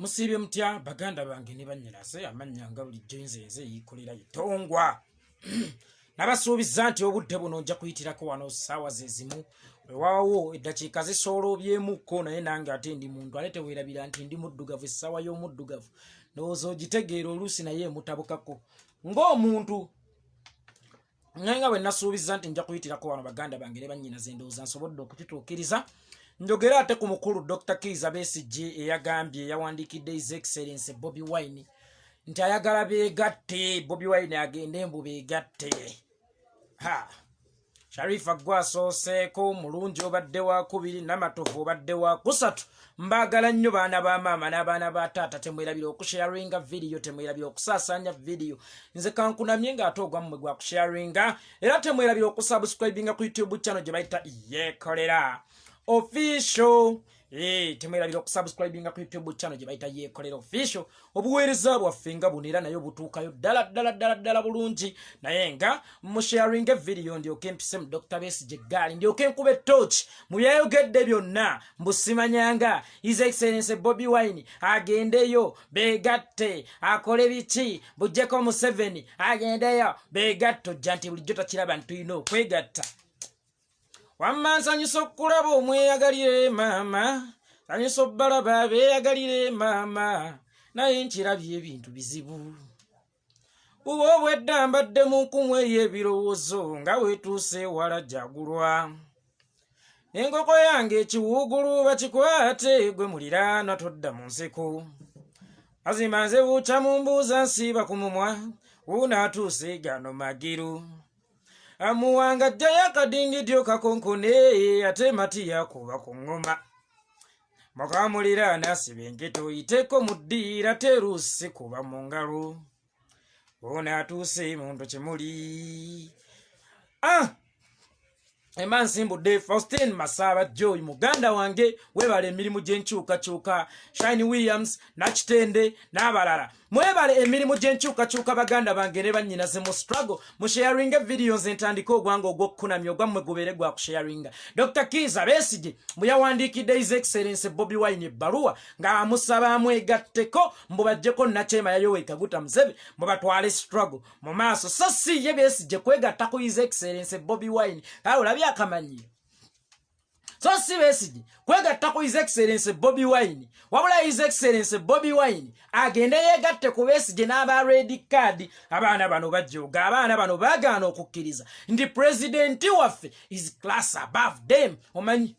Musibe mutya baganda bange ne bannyirase amannya nga bulijjo nze Yekolera Yitongwa. Nabasuubiza nti obudde buno nja kuyitirako wano ssaawa ze zimu weewaawo eddakiika zisooloobyemukko naye nange ate ndi muntu ale teweerabira nti ndi muddugavu essaawa y'omuddugavu ndowooza ogitegeera oluusi naye emutabukako ng'omuntu nga bwe nasuubiza nti nja kuyitirako wano baganda bange ne bannyinaze ndowooza nsobodde okukituukiriza. Njogera ate ku mukulu Dr. Besigye eyagambye yawandiikidde His Excellency Bobi Wine nti ayagala beegatte Bobi Wine agende mbu beegatte. Sharifa gwasooseeko mulungi obadde wa kubiri namatovu obadde wa kusatu. Mbagala nnyo baana ba maama n'abaana ba taata temwerabira okusharinga video temwerabira okusaasaanya video. Nze kankunamye ng'ate ogwammwe gwa kusharinga era temwerabira okusubscribinga ku YouTube channel gye bayita Yekolera Official. Temwerabira okusubscribinga ku YouTube channel gye bayita Yekolera Official. Obuweereza bwaffe nga bunera naye butuukayo ddala bulungi naye nga musharinga video ndyoke mpise mu Dr. Besigye gaali ndyoke nkube torch mu byayogedde byonna mbusimanyanga His Excellency Bobi Wine agendeyo beegatte akole biki bujjeko mu 7 agendeyo beegatto janti bulijjo takiraba ntuyina okwegatta. Wamma nsanyusa okulaba omweyagalire maama nsanyusa obbalaba beeyagalire maama naye nkirabye ebintu bizibu. Buba obwedda mbadde mu nkumu ey'ebirowoozo nga weetuuse ewala jagulwa. Enkoko yange ekiwuugulu bakikwate gwe muliraanwa todda mu nseko. Mazima nze buukya mu mbuuza nsiiba ku mumwa wuunaatuuse gano magiru. Amuwanga ajjayo akadingidyo kakonkone ate mati yakuba ku ngoma. Mukamuliraana siba enketo yiteeko mu ddiira teruusi kuba mu ngalo. Wuunaatuuse muntu kimuli. Ema nsimbudde Faustin Masaba Joy muganda wange webale emirimu gy'enkyukakyuka Shine Williams Nakitende n'abalala mwebale emirimu gy'enkyukakyuka baganda bange ne bannyinaze mu struggle mu sharing videos entandika ogwanga ogw'okkunamya ogwammwe gubeere gwa kusharinga. Dr. Besigye muyawandiikidde His Excellency Bobi Wine ebbaluwa ng'amusaba amwegatteko mbu bajjeko Nakyema Yoweri Kaguta Museveni mbu batwale struggle mu maaso. Sosi ye Besigye kwegatta ku His Excellency Bobi Wine olabye akamanyi. Sosi Besigye kwegatta ku His Excellency Bobi Wine wabula His Excellency Bobi Wine agende yegatte ku Besigye n'aba red card. Abaana bano bajjoga abaana bano baagaana okukkiriza ndi president waffe is class above them. Omanyi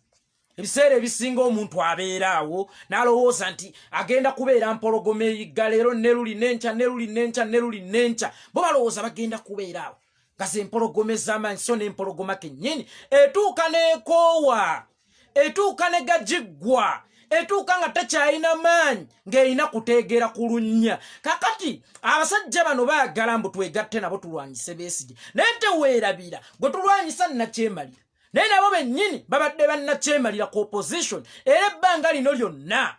ebiseera ebisinga omuntu abeeraawo n'alowooza nti agenda kubeera mpologoma eyigga leero neruli nenca neruli nenca neruli nenca bo balowooza bagenda kubeeraawo kasi empologoma ez'amaanyi so n'empologoma kennyini etuuka n'ekoowa etuuka ne gajiggwa etuuka nga takyalina maanyi ng'erina kuteegera ku lunnya. Kakati abasajja bano baagala mbu twegatte nabo tulwanyise Besigye naye teweerabira gwe tulwanyisa Nakyemalira naye nabo bennyini babadde bannakyemalira ku opposition era ebbanga lino lyonna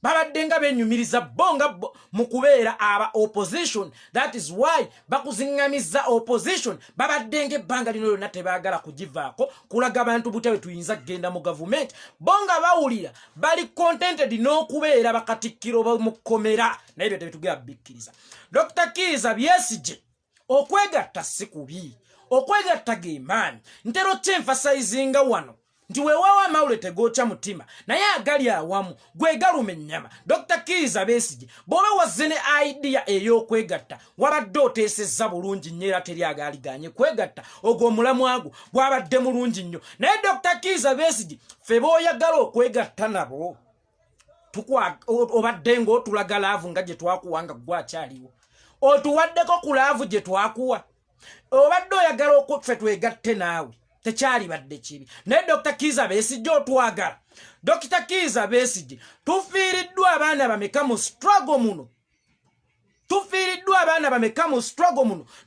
babadde nga benyumiriza bonga mu kubeera aba opposition. That is why bakuziŋŋamizza opposition babadde ng'ebbanga lino lyonna tebaagala kugivaako kulaga abantu butebe tuyinza kgenda mu gavumenti bonga bawulira bali contented n'okubeera bakatikkiro bamukomera naye byo tebitugera bikkiriza. Dr. Besigye okwegatta si kubi okwegatta ge maanyi ntero kyenfasizinga wano nti weewaawo amawule tegookya mutima naye agali awamu gwegaluma ennyama. Dr. Besigye bw'oba wazze ne idea ey'okwegatta wabadde oteesezza bulungi nnyo era teri agaaliganye kwegatta ogwo omulamu agwo gwabadde mulungi nnyo naye Dr. Besigye ffe b'oyagala okwegatta nabo obadde ng'otulaga laavu nga gye twakuwa nga gwakyaliwo otuwaddeko ku laavu gye twakuwa obadde oyagala okuffe twegatte naawe tekyali badde kibi naye Dr. Besigye otwagala. Dr. Besigye tufiiriddwa abaana bameka mu struggle muno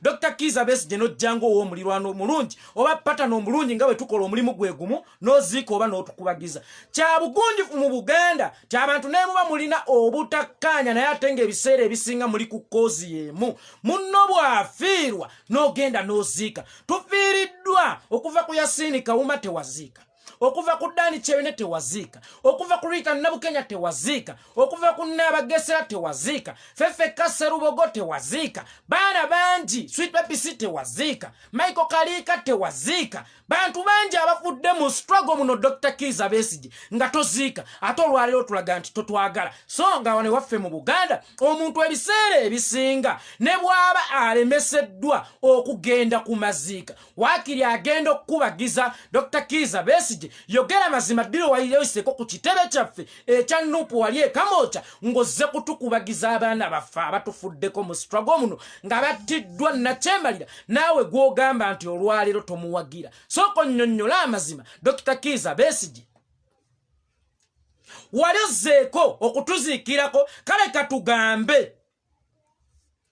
Dr. Besigye n'ojjanga ow'omulirwano omulungi oba patano omulungi nga bwe tukola omulimu gwe gumu n'oziika oba n'otukubagiza. Kya bugunjufu mu Buganda ky'abantu naye muba mulina obutakkaanya naye ate ng'ebiseera ebisinga muli ku koozi y'emu munno bw'afiirwa n'ogenda n'oziika. Tufiiriddwa okuva ku Yasiini Kawuma tewaziika okuva ku Dani Chewene tewaziika, okuva ku Rita Nabukenya tewaziika, okuva ku Nabagesera tewaziika, Fefe Kaserubogo tewaziika, baana bangi Sweet Pepsi tewaziika, Michael Kalika tewaziika, bantu bangi abafudde mu struggle muno Dr. Kizza Besigye nga toziika ate olwaleero tulaga nti totwagala. So nga wane waffe mu Buganda omuntu ebiseera ebisinga ne bw'aba alemeseddwa okugenda ku maziika waakiri agenda okukubagiza Dr. Kizza Besigye yogera mazima ddiro wayiseeko ku kitebe kyaffe ekya Nuupu wali Kamoocha ng'ozze kutukubagiza abaana baffe abatufuddeko mu struggle muno nga battiddwa nakyemalira naawe gw'ogamba nti olwaleero tomuwagira. Soko nnyonnyola amazima Dr. Kizza Besigye wali ozzeeko okutuziikirako kale katugambe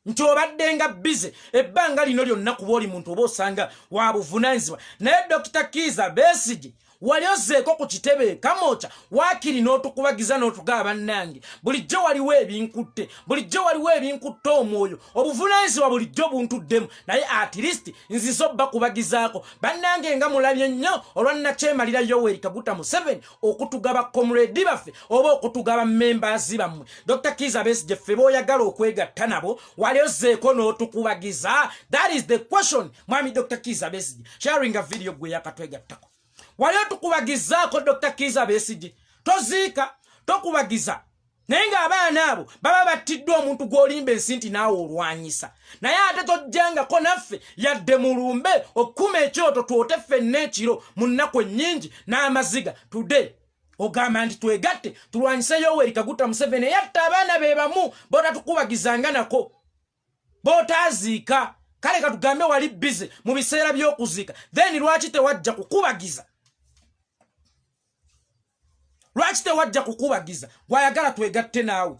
nti obadde nga bize ebbanga lino lyonna kuba oli muntu oba osanga wabuvunaanyizibwa naye Dr. Kizza Besigye wali ozzeeko ku kitebe Kamoocha waakiri n'otukubagiza n'otugaa bannange bulijjo waliwo ebinkutte bulijjo waliwo ebinkutte omwoyo obuvunaanyizibwa bulijjo buntuddemu naye at least nzize obba kubagizaako bannange nga mulabye nnyo olwannakyemalira Yoweri Kaguta Museveni okutugaba comrade baffe oba okutugaba members bammwe Dr. Kizza Besigye ffe b'oyagala okwegatta nabo wali ozzeeko n'otukubagiza. That is the question mwami Dr. Kizza Besigye sharing a video gwe yakatwegattako wali otukubagizaako Dr. Kizza Besigye toziika tokubagiza naye ng'abaana abo baba battiddwa omuntu gw'olimba ensi nti naawe olwanyisa naye ate tojjangako naffe yadde mulumbe okkuma ekyoto twote ffenna ekiro mu nnaku ennyingi n'amaziga today ogamba nti twegatte tulwanyise Yoweri Kaguta Museveni yatta abaana be bamu bootatukubagizanga nako bootaziika kale katugambe wali bize mu biseera by'okuziika then lwaki tewajja kukubagiza lwaki tewajja kukubagiza wayagala twegatte naawe.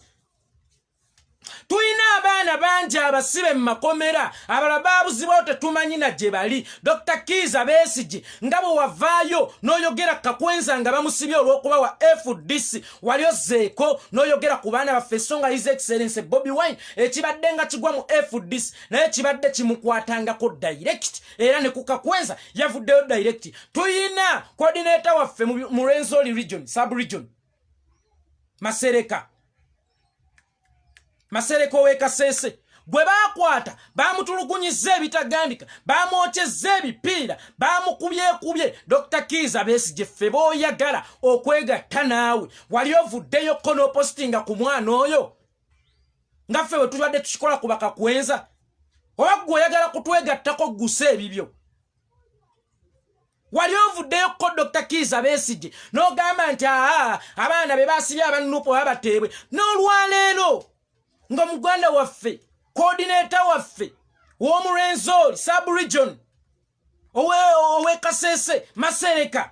Tuyina abaana bangi abasibe mu makomera abalala baabuzibwawo tetumanyi na gye bali. Dr. Kizza Besigye nga bwe wavaayo n'oyogera Kakwenza nga bamusibye olw'okuba wa FDC wali ozzeeko n'oyogera ku baana baffe essonga His Excellency Bobi Wine ekibadde nga kigwa mu FDC naye kibadde kimukwatangako direct era ne ku Kakwenza yavuddeyo direct. Tuyina coordinator waffe mu Rwenzori region sub-region Masereka ow'Ekasese gwe baakwata baamutulugunyizza ebitagambika baamwokyezza ebipiira baamukubyekubye. Dr. Kizza Besigye ffe b'oyagala okwegatta naawe wali ovuddeyoko n'opositinga ku mwana oyo nga ffe bwe tubadde tukikola ku Bakakwenza oba gwe oyagala kutwegattako gusa ebibyo wali ovuddeyoko Dr. Kizza Besigye n'ogamba nti abaana be baasibye abanupu babateebwe n'olwaleero nga muganda waffe coordinator waffe w'omu Rwenzori sub-region ow'Ekasese Masereka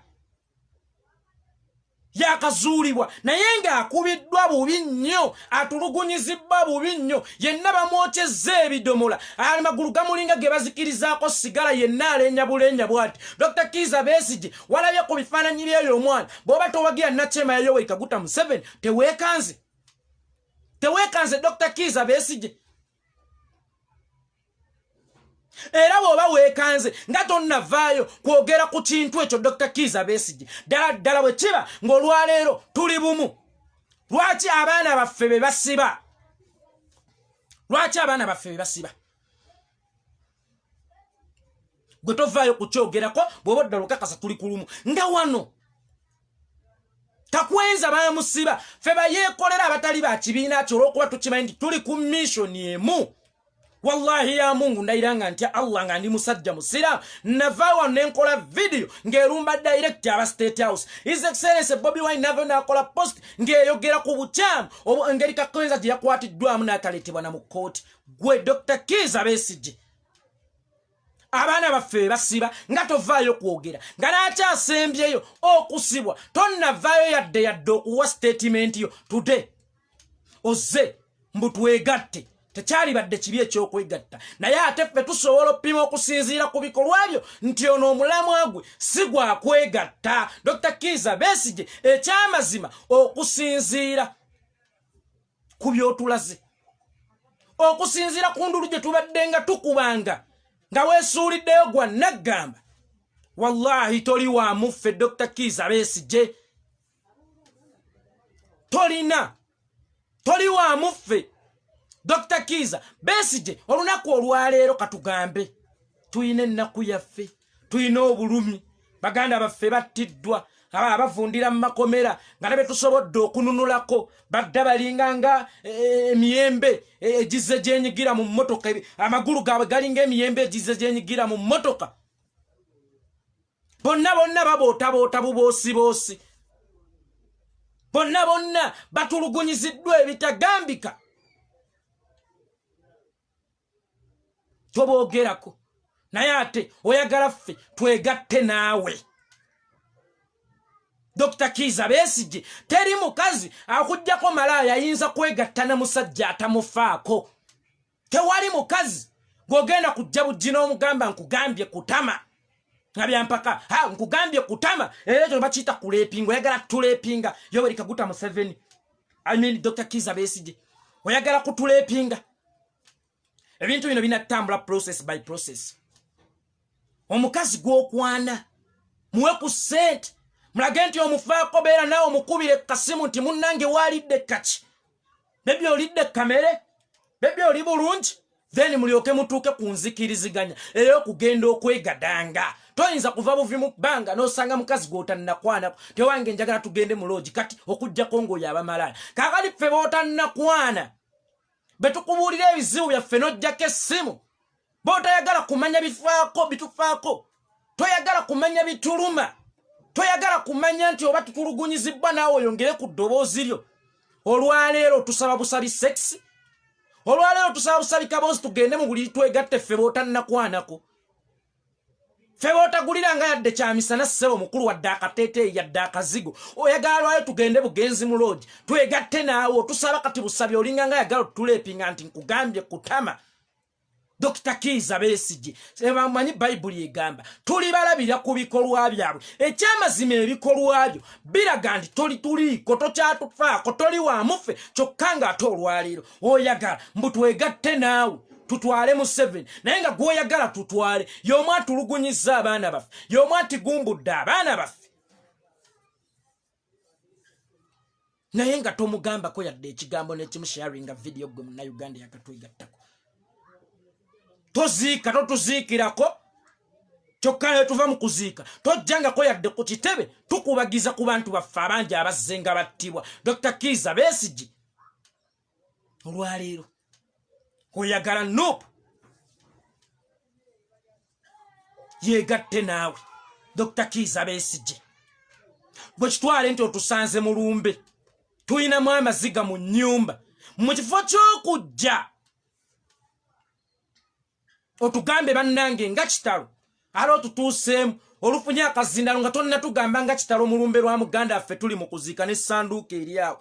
yakazuulibwa naye ng'akubiddwa bubi nnyo atulugunyizibwa bubi nnyo yenna bamwokyezza ebidomola amagulu gamulinga ge bazikirizaako sigala yenna alenya bulenya bw'ati. Dr. Kizza Besigye walabye ku bifaananyi by'eyo omwana bw'oba towagira nakyema ya Yoweri Kaguta Museveni teweekanze Dr. Kizza Besigye era bw'oba weekanze nga tonnavaayo kwogera ku kintu ekyo Dr. Kizza Besigye ddala bwe kiba ng'olwaleero tuli bumu. Lwaki abaana baffe be basiba? Gwe tovaayo kukyogerako bw'oba oddala okakasa tuli ku lumu nga wano Kakwenza baamusiba ffe bayeekolera abatali ba kibiina kyo olw'okuba tukimanyi nti tuli ku mission emu. Wallahi ya Mungu ndayiranga ntya Allah nga ndi musajja musira navaawo nenkola video ng'erumba direct aba State House. His Excellency Bobi Wine navo nakola post ng'eyogera ku bukyamu engeri Kakwenza gye yakwatiddwamu n'ataleetebwa na mu kkooti. Gwe Dr. Kizza Besigye abaana baffe basiba nga tovaayo kwogera nga n'akyasembyeyo okusibwa tonnavaayo yadde okuwa statement yo today ozze mbu twegatte tekyali badde kibi ekyokwegatta naye ate ffe tusobola oppima okusinziira ku bikolwa byo nti ono omulamwa gwe si gwakwegatta. Dr. Kizza Besigye ekyamazima okusinziira ku by'otulaze okusinziira ku ndulu gye tubadde nga tukubanga nga weesuuliddeyo gwa naggamba wallahi toli wa muffe Dr. Kiza Besigye toli wa muffe Dr. Kiza Besigye olunaku olwaleero katugambe tuyina ennaku yaffe tuyina obulumi baganda baffe battiddwa abavundira mu makomera nga ne betusobodde okununulako badda balinganga emiyembe egize gyenyigira mu mmotoka amagulu gaabwe galinga emiyembe egize gyenyigira mu mmotoka bonna babootaboota buboosiboosi bonna batulugunyiziddwa ebitagambika toboogerako naye ate oyagala ffe twegatte naawe Dr. Kiza Besigye teri mukazi akujjako malaya ayinza kwegatta na musajja atamufaako tewali mukazi gogenda kujja bujjina omugamba nkugambye kutama ngabyampaka nkugambye kutama ekyo bakiyita kulepinga oyagala tulepinga Yoweri Kaguta Museveni Dr. Kiza Besigye oyagala kutulepinga ebintu bino binatambula process by process omukazi gw'okwana muwe ku ssente mulage nti omufaako beera nawe omukubire kasimu nti munnange waalidde kaki bebyo olidde kamere bebyo oli bulungi then mulyoke mutuuke ku nzikiriziganya ey'okugenda okwegadanga toyinza kuva buvi mu bbanga n'osanga mukazi gw'otannakwanako tewange njagala tugende mu loogi kati okujjako ng'oyo abamalaya kaakali ffe bootannakwana betukubuulira ebizibu byaffe n'ojjako essimu bootayagala kumanya bitufaako toyagala kumanya bituluma toyagala kumanya nti oba tutulugunyizibwa naawe oyongere ku ddoboozi lyo olwaleero tusaba busabi sexi olwaleero tusaba busabi kaboozi tugende mu buli twegatte ffe bootannakwanako ffe bootaguliranga yadde kyamisana ssebo mukulu wadde akateeteeyi yadde akazigo oyagala lwayo tugende bugenzi mu loogi twegatte naawe otusaba kati busabi olinganga yagala otutuleepinga nti nkugambye kutama Dr. Kiza Besigye ebamanyi Bayibuli egamba tuli balabira ku bikolwa byabwe ekyamazima ebikolwa byo biraga nti toli tuliiko tokyatufaako toli wa muffe kyokka nga ate olwaleero oyagala mbu twegatte naawe tutwale mu 7 naye nga gw'oyagala tutwale y'omu atulugunyizza abaana baffe y'omu atigumbudde abaana baffe naye nga tomugambako yadde ekigambo n'ekimusharinga video gwe munnayuganda yakatwegattako toziika totuziikirako kyokka ne tuva mu kuziika tojjangako yadde ku kitebe tukubagiza ku bantu baffe abangi abazze nga battibwa Dr. Kiza Besigye olwaleero oyagala nope yeegatte naawe Dr. Kiza Besigye bwe kitwale nti otusanze mu lumbe tuyinamu amaziga mu nnyumba mu kifo ky'okujja otugambe bannange nga kitalo ala otutuuseemu olufunye akazindalo nga tonna tugamba nga kitalo mulumbe lwa muganda affe tuli mu kuziika n'essanduuka eri awo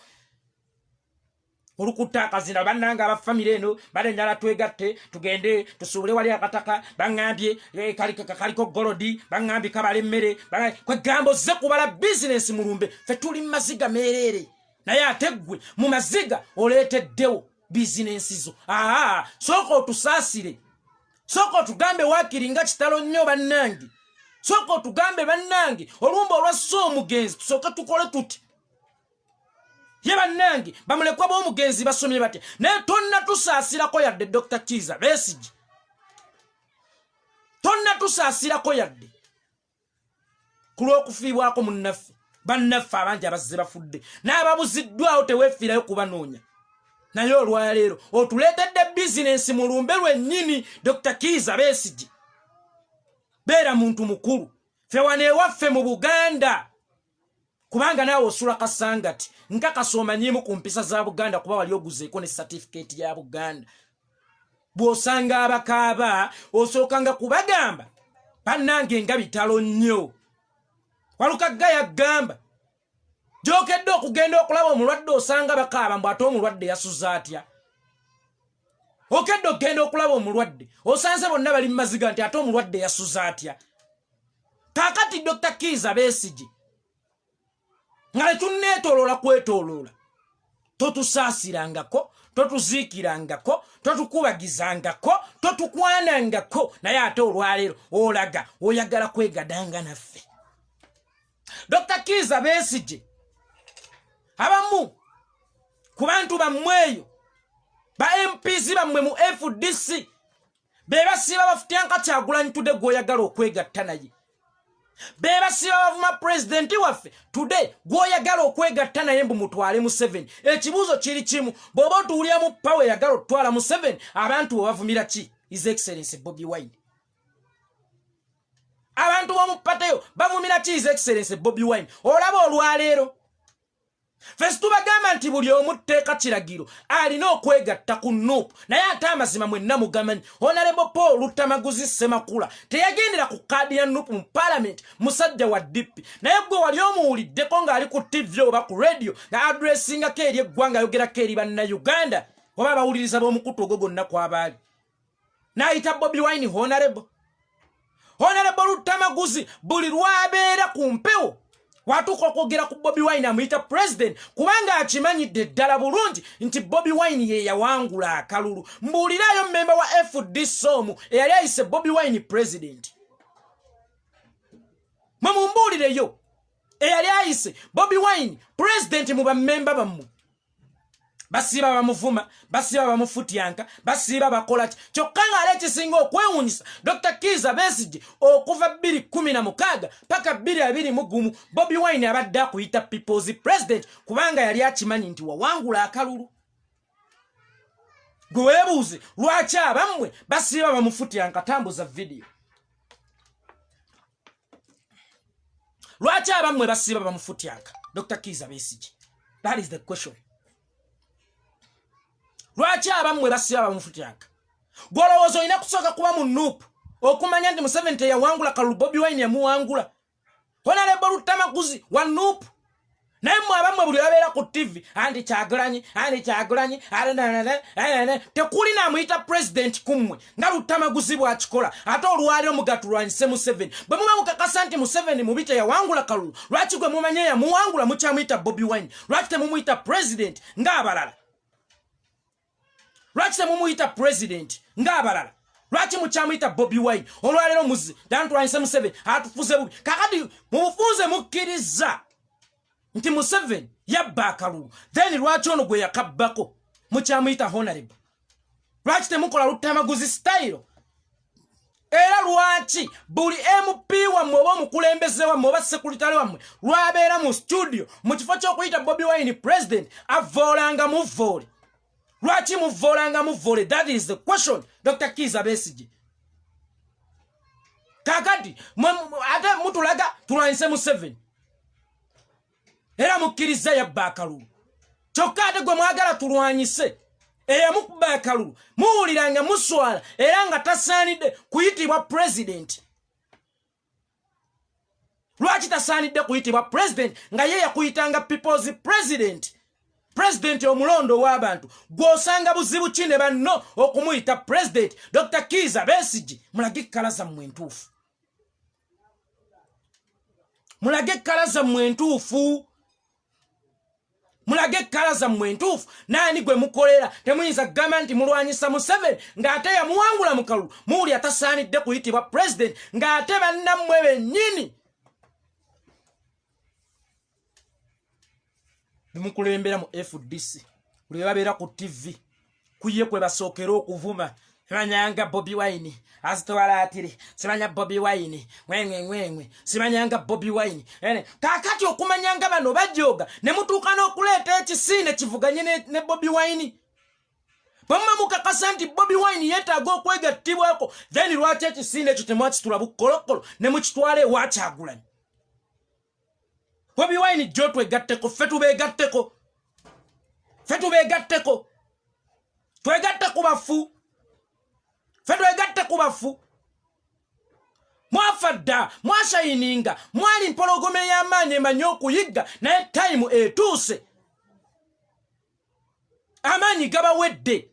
olukutta akazindalo bannange abafamire eno balenjala twegatte tugende tusuubule wali akataka baŋŋambye kaliko golodi baŋŋambye kabala emmere kwegamba ozze kubala bizinensi mulumbe ffe tuli mu maziga meereere naye ate ggwe mu maziga oleeteddewo bizinensi zo sooka otusaasire soko tugambe wakiri nga kitalo nnyo bannange soko tugambe bannange olumba olwassa omugenzi tusoke tukole tuti ye bannange bamulekwa b'omugenzi basomye batya naye tonna tusaasirako yadde Dr. Kiza Besigye tonna tusaasirako yadde ku lw'okufiibwako munnaffe bannaffe abangi abazze bafudde n'ababuziddwawo teweefiirayo kubanoonya naye olwaleero otuleetedde bizinensi mulumbe lwennyini Dr. Kiza Besigye beera muntu mukulu ffe wano ewaffe mu Buganda kubanga naawe osula kasangati nkakasa omanyiimu ku mpisa za Buganda kuba wali oguzeeko ne certificate ya Buganda bw'osanga abakaaba osookanga kubagamba bannange nga bitalo nnyo Walukagga yagamba jokedde okugenda okulaba omulwadde osanga bakaaba mbu ate omulwadde yasuza atya okedde okugenda okulaba omulwadde osanze bonna bali mu maziga nti ate omulwadde yasuza atya kaakati Dr. Kiza Besigye nga letunneetooloola kwetooloola totusaasirangako totuzikirangako totukubagizangako totukwanangako naye ate olwaleero olaga oyagala kwegadanga naffe. Dr. Kizza Besigye abamu ku bantu bammweyo ba MPs bammwe mu FDC bebasiba bafutyanka Kyagulanyi today gwoyagala okwegatta naye. Bebasiba bavuma president waffe today gwoyagala okwegatta naye mbu mutwale mu 7. Ekibuuzo kiri kimu, bw'oba otuulira mu power yagala otwala mu 7 abantu bavumira ki? His Excellency Bobi Wine. Abantu b'omu pateyo bavumira ki? His Excellency Bobi Wine. Olaba olwaleero fesi tubagamba nti buli omu tteeka kiragiro alina okwegatta ku NUP, naye ate amazima mwenna mugamanyi Honorable Paul Lutamaguzi Ssemakula teyagendera ku kaadi ya NUP mu Parliament, musajja wa DP, naye gwe wali omuwuliddeko ng'ali ku TV oba ku radio nga adressingako eri eggwanga ayogerako eri bannayuganda oba abawuliriza b'omukutu ogwo gonna kw'abaali. N'ayita Bobi Wine Honorable Lutamaguzi buli lwabeera ku mpewo watuuka okwogera ku Bobi Wine amuyita president kubanga akimanyidde ddala bulungi nti Bobi Wine ye yawangula akalulu. Mbuulirayo mmemba wa FDC omu eyali ayise Bobi Wine president. Mumbuulireyo eyali ayise Bobi Wine president mu bammemba bammwe. Basiba bamuvuma, basiba bamufutyanka, basiba bakolaki. Kyokka ng'ale ekisinga okwewuunyisa Dr. Kizza Besigye okuva 2016 paka 2021 Bobi Wine abadde akuyita people's president kubanga yali akimanyi nti wawangula akalulu. Gwe weebuuze lwaki abammwe basiba bamufutyanka? Tambuza video. Lwaki abammwe basiba bamufutyanka Dr. Kizza Besigye? That is the question. Lwaki abammwe basiba bamufutyanka? Gwolowooza olina kusooka kuba mu NUP okumanya nti Museveni teyawangula kalulu, Bobi Wine yamuwangula. Honorable Lutamaguzi wa NUP. Naye mmwe abammwe buli abeera ku TV anti Kyagulanyi tekuli n'amuyita president kummwe nga Lutamaguzi bw'akikola ate olwali omugatulwanyise Museveni. Bwe muba mukakasa nti Museveni mubi teyawangula kalulu, lwaki gwe mumanye yamuwangula mukyamuyita Bobi Wine? Lwaki temumuyita president ng'abalala? Lwaki temumuyita president ng'abalala? Lwaki mukyamuyita Bobi Wine? Olwaleero muzi dantulwanyise Museveni atufuze bubi. Kakati mumufunze mukkiriza nti Museveni yabba akalulu, then lwaki ono gwe yakabbako mukyamuyita honorable? Lwaki temukola Lutamaguzi style? Era lwaki buli MP wammwe oba omukulembeze wammwe oba sekuritale wammwe lwabeera mu studio mu kifo ky'okuyita Bobi Wine president avoolanga muvoole? Lwaki muvoolanga muvoole? That is the question, Dr. Kizza Besigye. Kakati ate mutulaga tulwanyise Museveni era mukkiriza yabba akalulu, kyokka ate gwe mwagala tulwanyise eyamukubba akalulu muwuliranga muswala era nga tasaanidde kuyitibwa president. Lwaki tasaanidde kuyitibwa president nga ye yakuyitanga people's president? President omulondo w'abantu gw'osanga buzibu ki ne banno okumuyita president. Dr. Kizza Besigye mulage ekkala zammwe entuufu, mulage ekkala zammwe entuufu, mulage ekkala zammwe entuufu. Naani gwe mukolera? Temuyinza kugamba nti mulwanyisa Museveni ng'ate yamuwangula mu kalulu muwuli atasaanidde kuyitibwa president ng'ate bannammwe bennyini mukulembera mu FDC buli babeera ku TV kuye kwe basookera okuvuma. Simanyanga Bobi Wine azitwala atire, simanya Bobi Wine ngwengwe, simanyanga Bobi Wine. Kakati okumanyanga bano bajoga ne mutuuka n'okuleeta ekisiine kivuganye ne Bobi Wine. Bamma mukakasa nti Bobi Wine yeetaaga okwegattibwako, then lwaki ekisiine ekyo temwakitula bukkolokolo ne mukitwala ewa Kyagulanyi? Bobi Wine jo twegatteko, ffe tubeegatteko, ffe tubeegatteko, twegatte ku bafu, ffe twegatte ku bafu. Mwafadda, mwashayininga, mwali mpologome y'amaanyi emanyi okuyigga, naye time etuuse amaanyi gabawedde,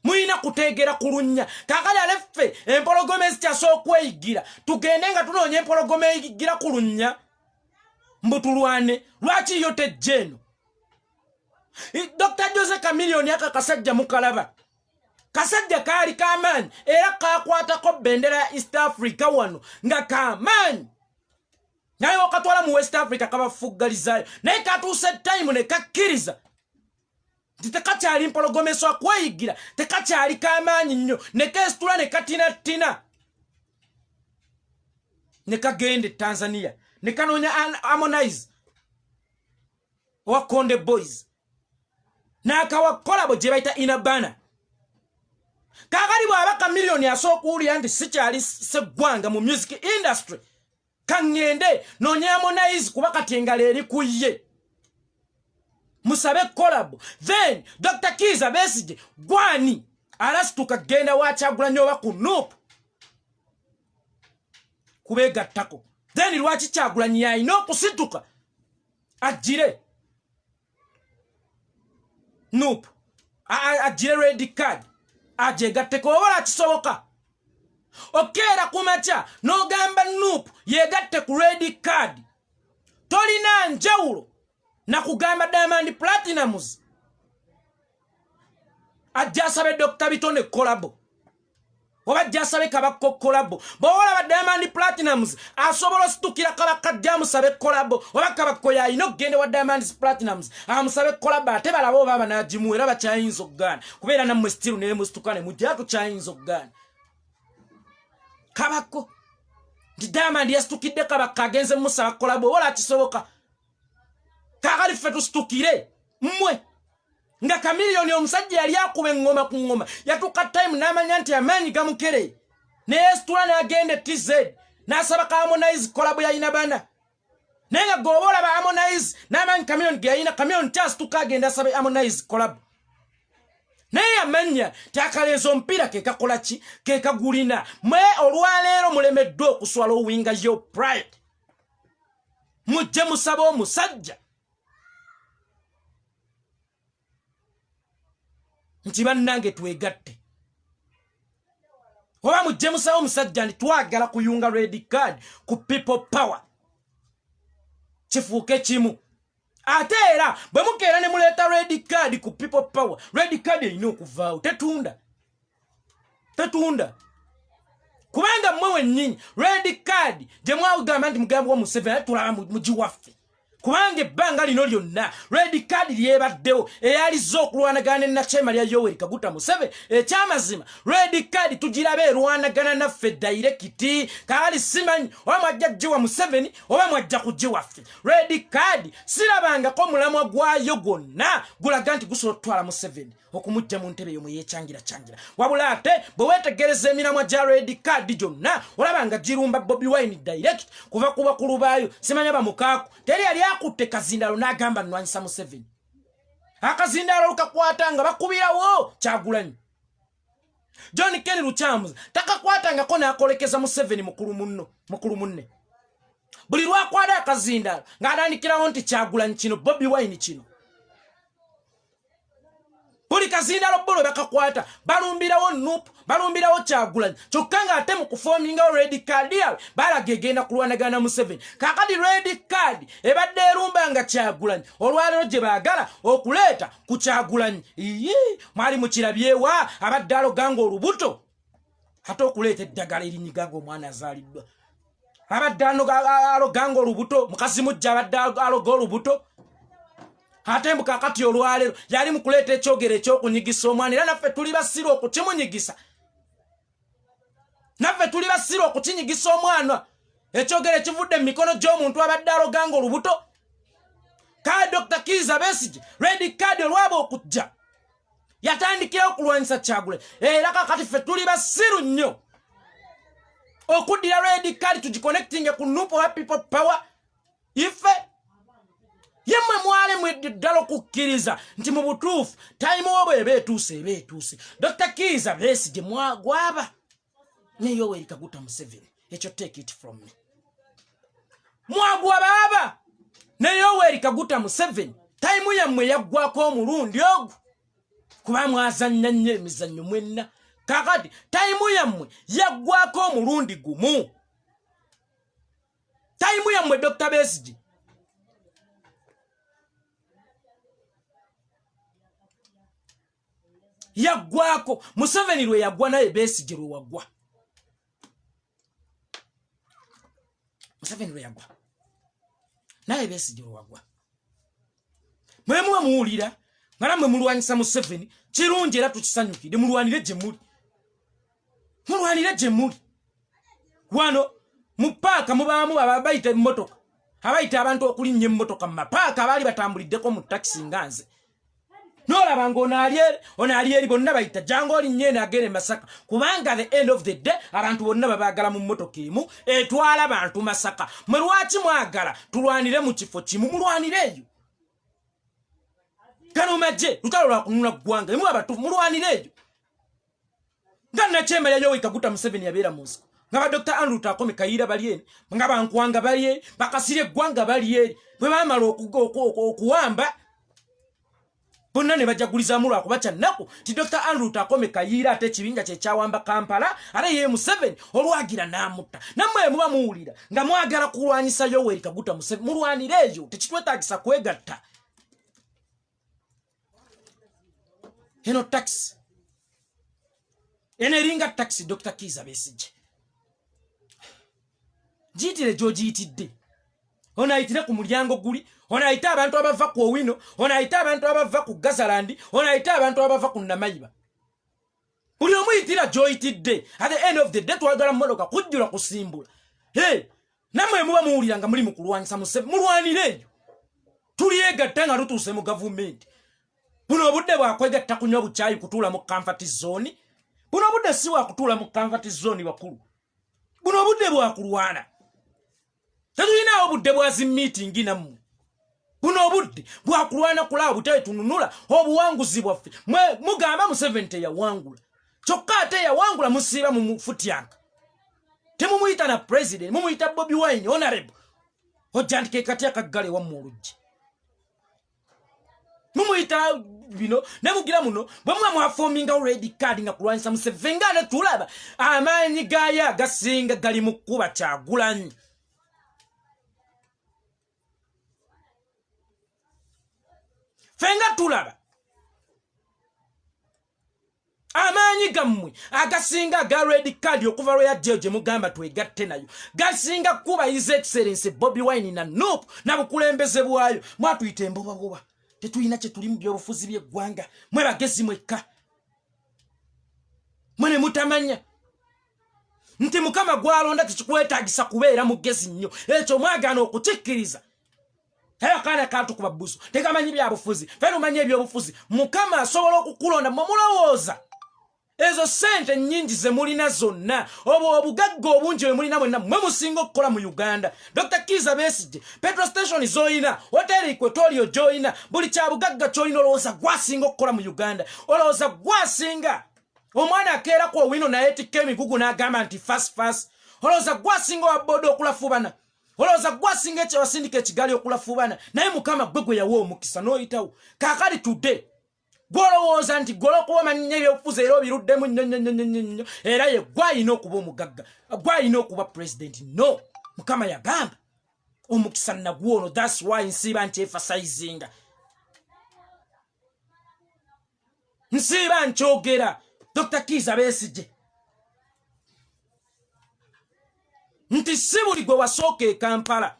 muyina kuteegera kulunnya. Kakali aleffe empologome zikyasa okweyigira, tugende nga tunoonya empologome eyigira kulunnya mbutulwane. Lwaki yo tejja eno? Dr. Jose Chameleone yaka kasajja mukalaba. Kasajja kali kamanyi era kakwatako bendera ya East Africa wano nga kamanyi. Naye wakatwala mu West Africa kabafugalizayo. Naye katuuse time ne kakkiriza. Tekakyali mpologomeswa kweyigira. Tekakyali kamanyi nnyo. Ne kesitula ne katina. Ne kagende Tanzania. Ne kanonya Harmonize. Wakonde Boys. Nakawa kolabo gye bayita Inabana. Kakali bwaba Chameleone asookuwulira nti sikyali seggwanga mu music industry. Kangende nonya Harmonize kuba kati engalo eri ku ye. Musabe kolabo. Then Dr. Kiza Besigye gwani alasituka genda wa Kyagulanyi oba ku Nuupu. Kubegatako. Then lwaki Kyagulanyi yalina okusituka ajire Nuupu ajire red card ajegatteko oba kisoboka. Okeera kumacha n'ogamba Nuupu yegatte ku red card. Tolina njawulo na kugamba Diamond Platinumz ajja asabe Dr. Bitone kolabo oba ajja asabe Kabaka kolabo. Bw'ola ba Diamond Platinumz asobola situkira Kabaka ajja amusabe kolabo oba Kabaka yalina okugenda wa Diamond Platinumz amusabe kolabo ate balaba oba banagimu era bakyayinza okugaana kubeera nammwe still ne musitukane mujja tukyayinza okugaana. Kabaka ndi Diamond yasitukidde Kabaka agenze musaba kolabo oba kisoboka. Kakali ffe tusitukire mmwe nga Chameleone omusajja yali akuba engoma ku ngoma yatuuka time n'amanya nti amaanyi gamukere neesitula n'agenda TZ n'asaba Harmonize kolabo ya Inabana. Naye nga gwe oba olaba Harmonize n'amaanyi Chameleone ge yalina Chameleone kyasituka agenda asabe Harmonize kolabo. Naye amanya tyakalenza omupiira ke kakola ki ke kagulina mwe olwaleero mulemeddwa okuswala owinga yo pride. Mujje musaba omusajja nti bannange twegatte. Oba mujje musaba omusajja nti twagala kuyunga red card ku people power. Kifuuke kimu. Ate era bwe mukeera ne muleeta red card ku people power. Red card erina okuvaawo. Tetunda. Kubanga mmwe wennyini red card gye mwagamba nti mugambo wa Museveni tulaba mugiwaffe. Kubanga ebbanga lino lyonna red card lyebaddewo eyaliza okulwanagana ne Nachema lya Yoweri Kaguta Museveni. Ekyamazima red card tugirabe erwanagana naffe direct. Kaali simanyi oba mwajja gyewa Museveni oba mwajja kugiwaffe. Red card sirabangako mulamwa gwayo gwonna gulaga nti gusobola otwala Museveni okumujja mu ntebe yomwe yechangira. Wabula ate bwe weetegereza emiramwa gya red card gyonna olabanga girumba Bobi Wine direct kuva ku bakulu baayo simanya bamukaako teri yali akutte Kazindalo n'agamba nnwanyisa Museveni. Akazindalo lukakwata nga bakubirawo Kyagulanyi. John Kelly Lukyambuzi takakwatangako n'akolekeza Museveni mukulu munne. Buli lwakwata akazindalo ng'atandikirawo nti Kyagulanyi kino Bobi Wine kino. Buli kazindalo bolo bakakwata balumbirawo Nuupu balumbirawo Kyagulanyi kyokka ng'ate mu kufoomingawo red card yawe balaga egenda kulwanagana Museveni. Kakati red card ebadde erumbanga Kyagulanyi olwaleero gye baagala okuleeta ku Kyagulanyi. Mwali mukirabyewa abadde aloganga olubuto ate okuleeta eddagala erinyiganga omwana azaaliddwa. Abadde aloganga olubuto mukazi mujja abadde aloga olubuto. Ate mbukakati olwaleero yali mukuleeta ekyogero ekyokunyigisa omwana era naffe tuli basiru okukimunyigisa. Naffe tuli basiru okukinyigisa omwana ekyogero ekivudde mu mikono gy'omuntu abadde aloganga olubuto. Kale Dr. Kiza Besigye red card olwaba okujja yatandikira okulwanyisa Kyagulanyi era kakati ffe tuli basiru nnyo okuddira red card tugiconnecting ku Nuupu wa people power. Ife yemmwe mwale mweddala okukkiriza nti mu butuufu time obwo eba etuuse. Dr. Kiza Besigye mwagwaba ne Yoweri Kaguta Museveni. Ekyo take it from me. Mwagwaba aba ne Yoweri Kaguta Museveni time yammwe yaggwako omulundi ogwo kuba mwazannya nnyo emizannyo mwenna. Kakati time yammwe yaggwako omulundi gumu. Time yammwe Dr. Besigye yaggwako Museveni lwe yaggwa naye Besigye lwe waggwa Museveni lwe yaggwa naye Besigye lwe waggwa mwe muba muwulira ngala mwe mulwanyisa Museveni kirungi era tukisanyukidde mulwanire gye muli wano mu paaka mubaamu abayita emmotoka abayita abantu okulinnya emmotoka mu mapaaka abaali batambuliddeko mu takisi nganze n'olaba ng'onaali bonna bayita jangu olinnye eno agere Masaka kubanga the end of the day abantu bonna babaagala mu mmotoka emu etwala abantu Masaka mwe lwaki mwagala tulwanire mu kifo kimu mulwanire eyo kano majje lutalo lwa kununula ggwanga emu abatuufu mulwanire eyo nga nakyemalya Yoweri Museveni yabeera mu nsiko nga ba Dr. Andrew Takome Kayira bali eri nga bankwanga bali eri bakasire eggwanga bali eri bwe baamala okuwamba bonna ne bajagulizaamu lwakuba kyannaku ti Dr. Andrew Takome Kayira ate ekibinja kye kyawamba Kampala ate ye Museveni olwagira n'amutta nammwe muba muwulira nga mwagala kulwanyisa Yoweri Museveni mulwanire eyo tekitwetaagisa kwegatta eno taxi eno eringa taxi Dr. Kizza Besigye jitire jogiyitidde onayitire ku mulyango guli onayita abantu abava ku Owino onayita abantu abava ku Gazalandi onayita abantu abava ku Namayiba buli omuyitira joyitidde at the end of the day twagala mmotoka kujjula kusimbula namwe muba muwulira nga muli mu kulwanyisa Museveni mulwanire eyo tulyegatta nga lutuuse mu gavumenti buno obudde bwakwegatta kunywa bukyayi kutuula mu comfort zone buno obudde si bwakutuula mu comfort zone wakulu buno obudde bwakulwana tetulinawo obudde bwazi meeting nammwe buno obudde bwakulwana kulaba butale tununula obuwanguzi bwaffe mugamba Museveni teyawangula kyokka ate yawangula musiiba mu futyanka temumuyita na president mumuyita Bobi Wine honorable ojjandike kati akaggale wammwe oluggi mumuyita bino nemugira muno bamwe mwafominga red card nga kulwanyisa Museveni nga ne tulaba amaanyi gaaya agasinga gali mu kuba Kyagulanyi fenga tulaba amaanyi gammwe agasinga ga red card okuva lwe yajja gye mugamba twegatte nayo gasinga kuba His Excellency Bobi Wine na NUP na bukulembeze bwayo mwatuyita embobaboba tetulina kye tuli mu byobufuzi by'eggwanga mwe bagezi mwekka mwene mutamanya nti Mukama gwalonda tekikwetaagisa kubeera mugezi nnyo ekyo mwagaana okukikkiriza kana kantu kuba buso tekamanyi byabufuzi feno manyi ebyobufuzi Mukama asobola okukulonda mulowooza ezo sente nnyingi ze mulina zonna obugagga obungi bwe mulina mwenna mwe musinga okukola mu Uganda Dr. Kizza Besigye petrol station zoyina hoteli Equatorio joyina buli kya bugagga kyolina olowooza gwasinga okukola mu Uganda olowooza gwasinga omwana akeera ku Owino naye tikka emigugu n'agamba nti fast olowooza gwasinga wabboda okulafubana olowooza gwasinga ekyewasindika ekigali okulafubana naye Mukama gwe yawa omukisa n'oyitawo kaakali tudde gwolowooza nti gwolwokuba omanyinya ebyobufuzi era obiruddemu nnyo era ye gwayina okuba omugagga gwayina okuba president no Mukama yagamba omukisa nagwono that's why nsiiba nkyefasaizinga nsiiba nkyogera Dr. Kizza Besigye nti si buli gwe wasooka e Kampala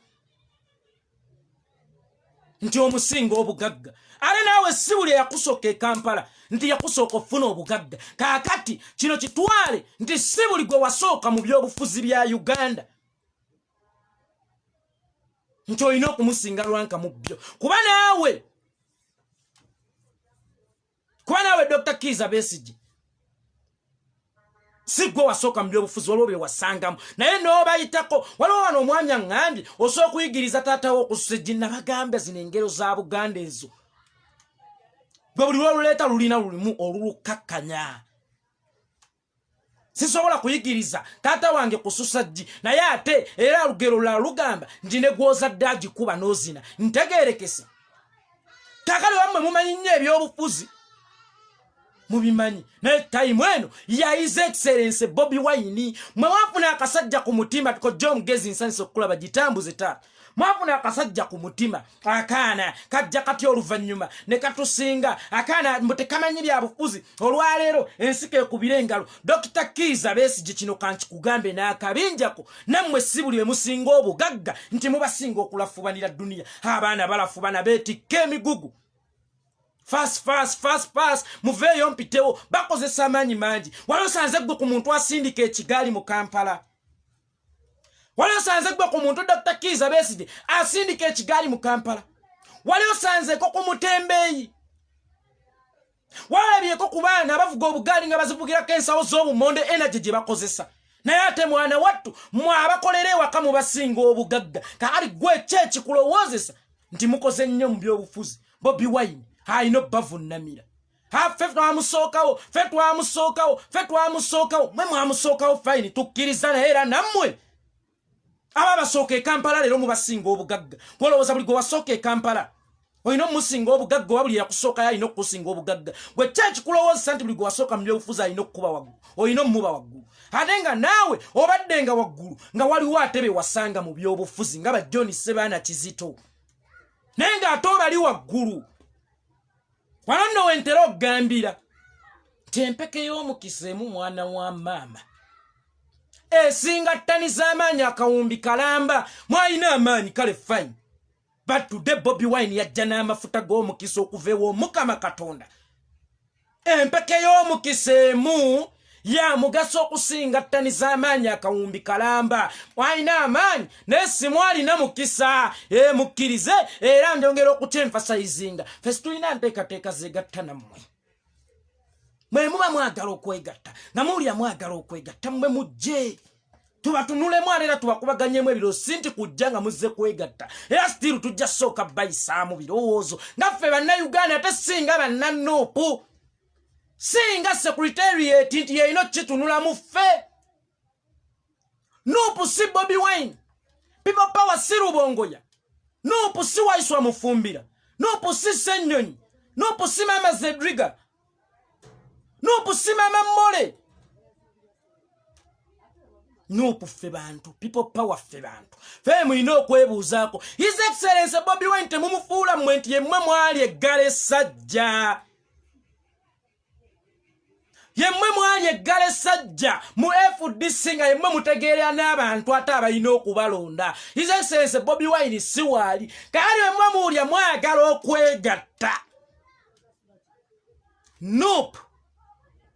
nti omusinga obugagga ale naawe si buli yakusooka e Kampala nti yakusooka ofuna obugagga kaakati kino kitwale nti si buli gwe wasooka mu byobufuzi bya Uganda nti olina okumusinga lwanka mu byo kuba naawe Dr. Kizza Besigye si gwe wasooka mu byobufuzi waliwo bye wasangamu naye n'obayitako waliwo wano omwami aŋŋambye osobola okuyigiriza taatawo okususa ejjinna bagamba zino engero za Buganda ezo gwe buli lwoluleeta lulina lulimu olulukakkanya sisobola kuyigiriza taata wange kususa jji naye ate era olugero lulala lugamba nti ne gw'ozadde agikuba n'ozina ntegeerekese kaakale wammwe mumanyi nnyo ebyobufuzi mubimanyi naye time eno ya His Excellency Bobi Wine mwafuna akasajja ku mutima ko John Gezi nsanso kulaba gitambuze ta mwafuna akasajja ku mutima akaana kajja kati oluvanyuma ne katusinga akaana mutekamanyi bya bufuzi olwalero ensike kubirengalo Dr. Kiza Besigye kino kanchi kugambe na akabinjako namwe sibuli musinga obugagga nti mubasinga okulafubanira dunia abaana balafubana beti kemigugu fast muveyo mpitewo bakozesa amanyi mangi walosanze gwe ku muntu asindika ekigali mu Kampala walosanze gwe ku muntu Dr. Kiza Besigye asindika ekigali mu Kampala walosanze ko ku Mutembeyi walabyeko ku baana bavuga obugali nga bazivugira kensawo z'obumonde energy gye bakozesa naye ate mwana wattu mwabakolera ewaka mu basinga obugagga kaali gwe kyeki kulowoozesa nti mukoze nnyo mu by'obufuzi Bobi Wine haino bavunamira fetwa mwe mwamusookawo fine tukkiriza naye era nammwe aba basooka e Kampala lero mu basinga obugagga olowooza buli gwe wasooka e Kampala oyina omusinga obugagga wabuli yakusooka yalina okukusinga obugagga gwe kyeki kulowoozesa nti buli gwe wasooka mu byobufuzi alina okukuba waggulu oyina omuba waggulu ate nga naawe obadde nga waggulu nga waliwo ate be wasanga mu byobufuzi nga ba John Sebaana Kizito naye ng'ate obali waggulu wano nno wentera okugambira nti empeke y'omukisa emu mwana wa maama esinga ttani z'amaanyi akawumbi kalamba mwalina amaanyi kale fine but today Bobi Wine yajja n'amafuta g'omukisa okuva ew'Omukama Katonda empeke y'omukisa emu ya mugaso okusinga ttani z'amaanyi akawumbi kalamba mwalina amaanyi naye simwalina mukisa mukkirize era ndyongera okukyemfasayizinga fesi tulina nteekateeka zeegatta nammwe mwe muba mwagala okwegatta nga muwulira mwagala okwegatta mmwe mujje tubatunulemu era tubakubaganyemu ebirosi nti kujja nga muzze kwegatta era stiru tujja sooka bayisaamu birowoozo nga ffe bannayuganda ate singa bannanoopu singa secretariat nti yeyino kitunulamu ffe nuupu si Bobi Wine people power si Rubongoya nuupu si Waiswa Mufumbira nuupu si Ssenyonyi nuupu si Mama Zedriga nuupu si Mama Mole nuupu ffe bantu people power ffe bantu ffe mulina okwebuuzaako His Excellency Bobi Wine temumufuula mmwe nti yemmwe mwali eggala essajja yemmwe mwali eggala essajja mu FDC nga yemmwe mutegeera n'abantu ate abalina okubalonda His Excellency Bobi Wine si waali kaali yemmwe muwulya mwagala okwegatta nope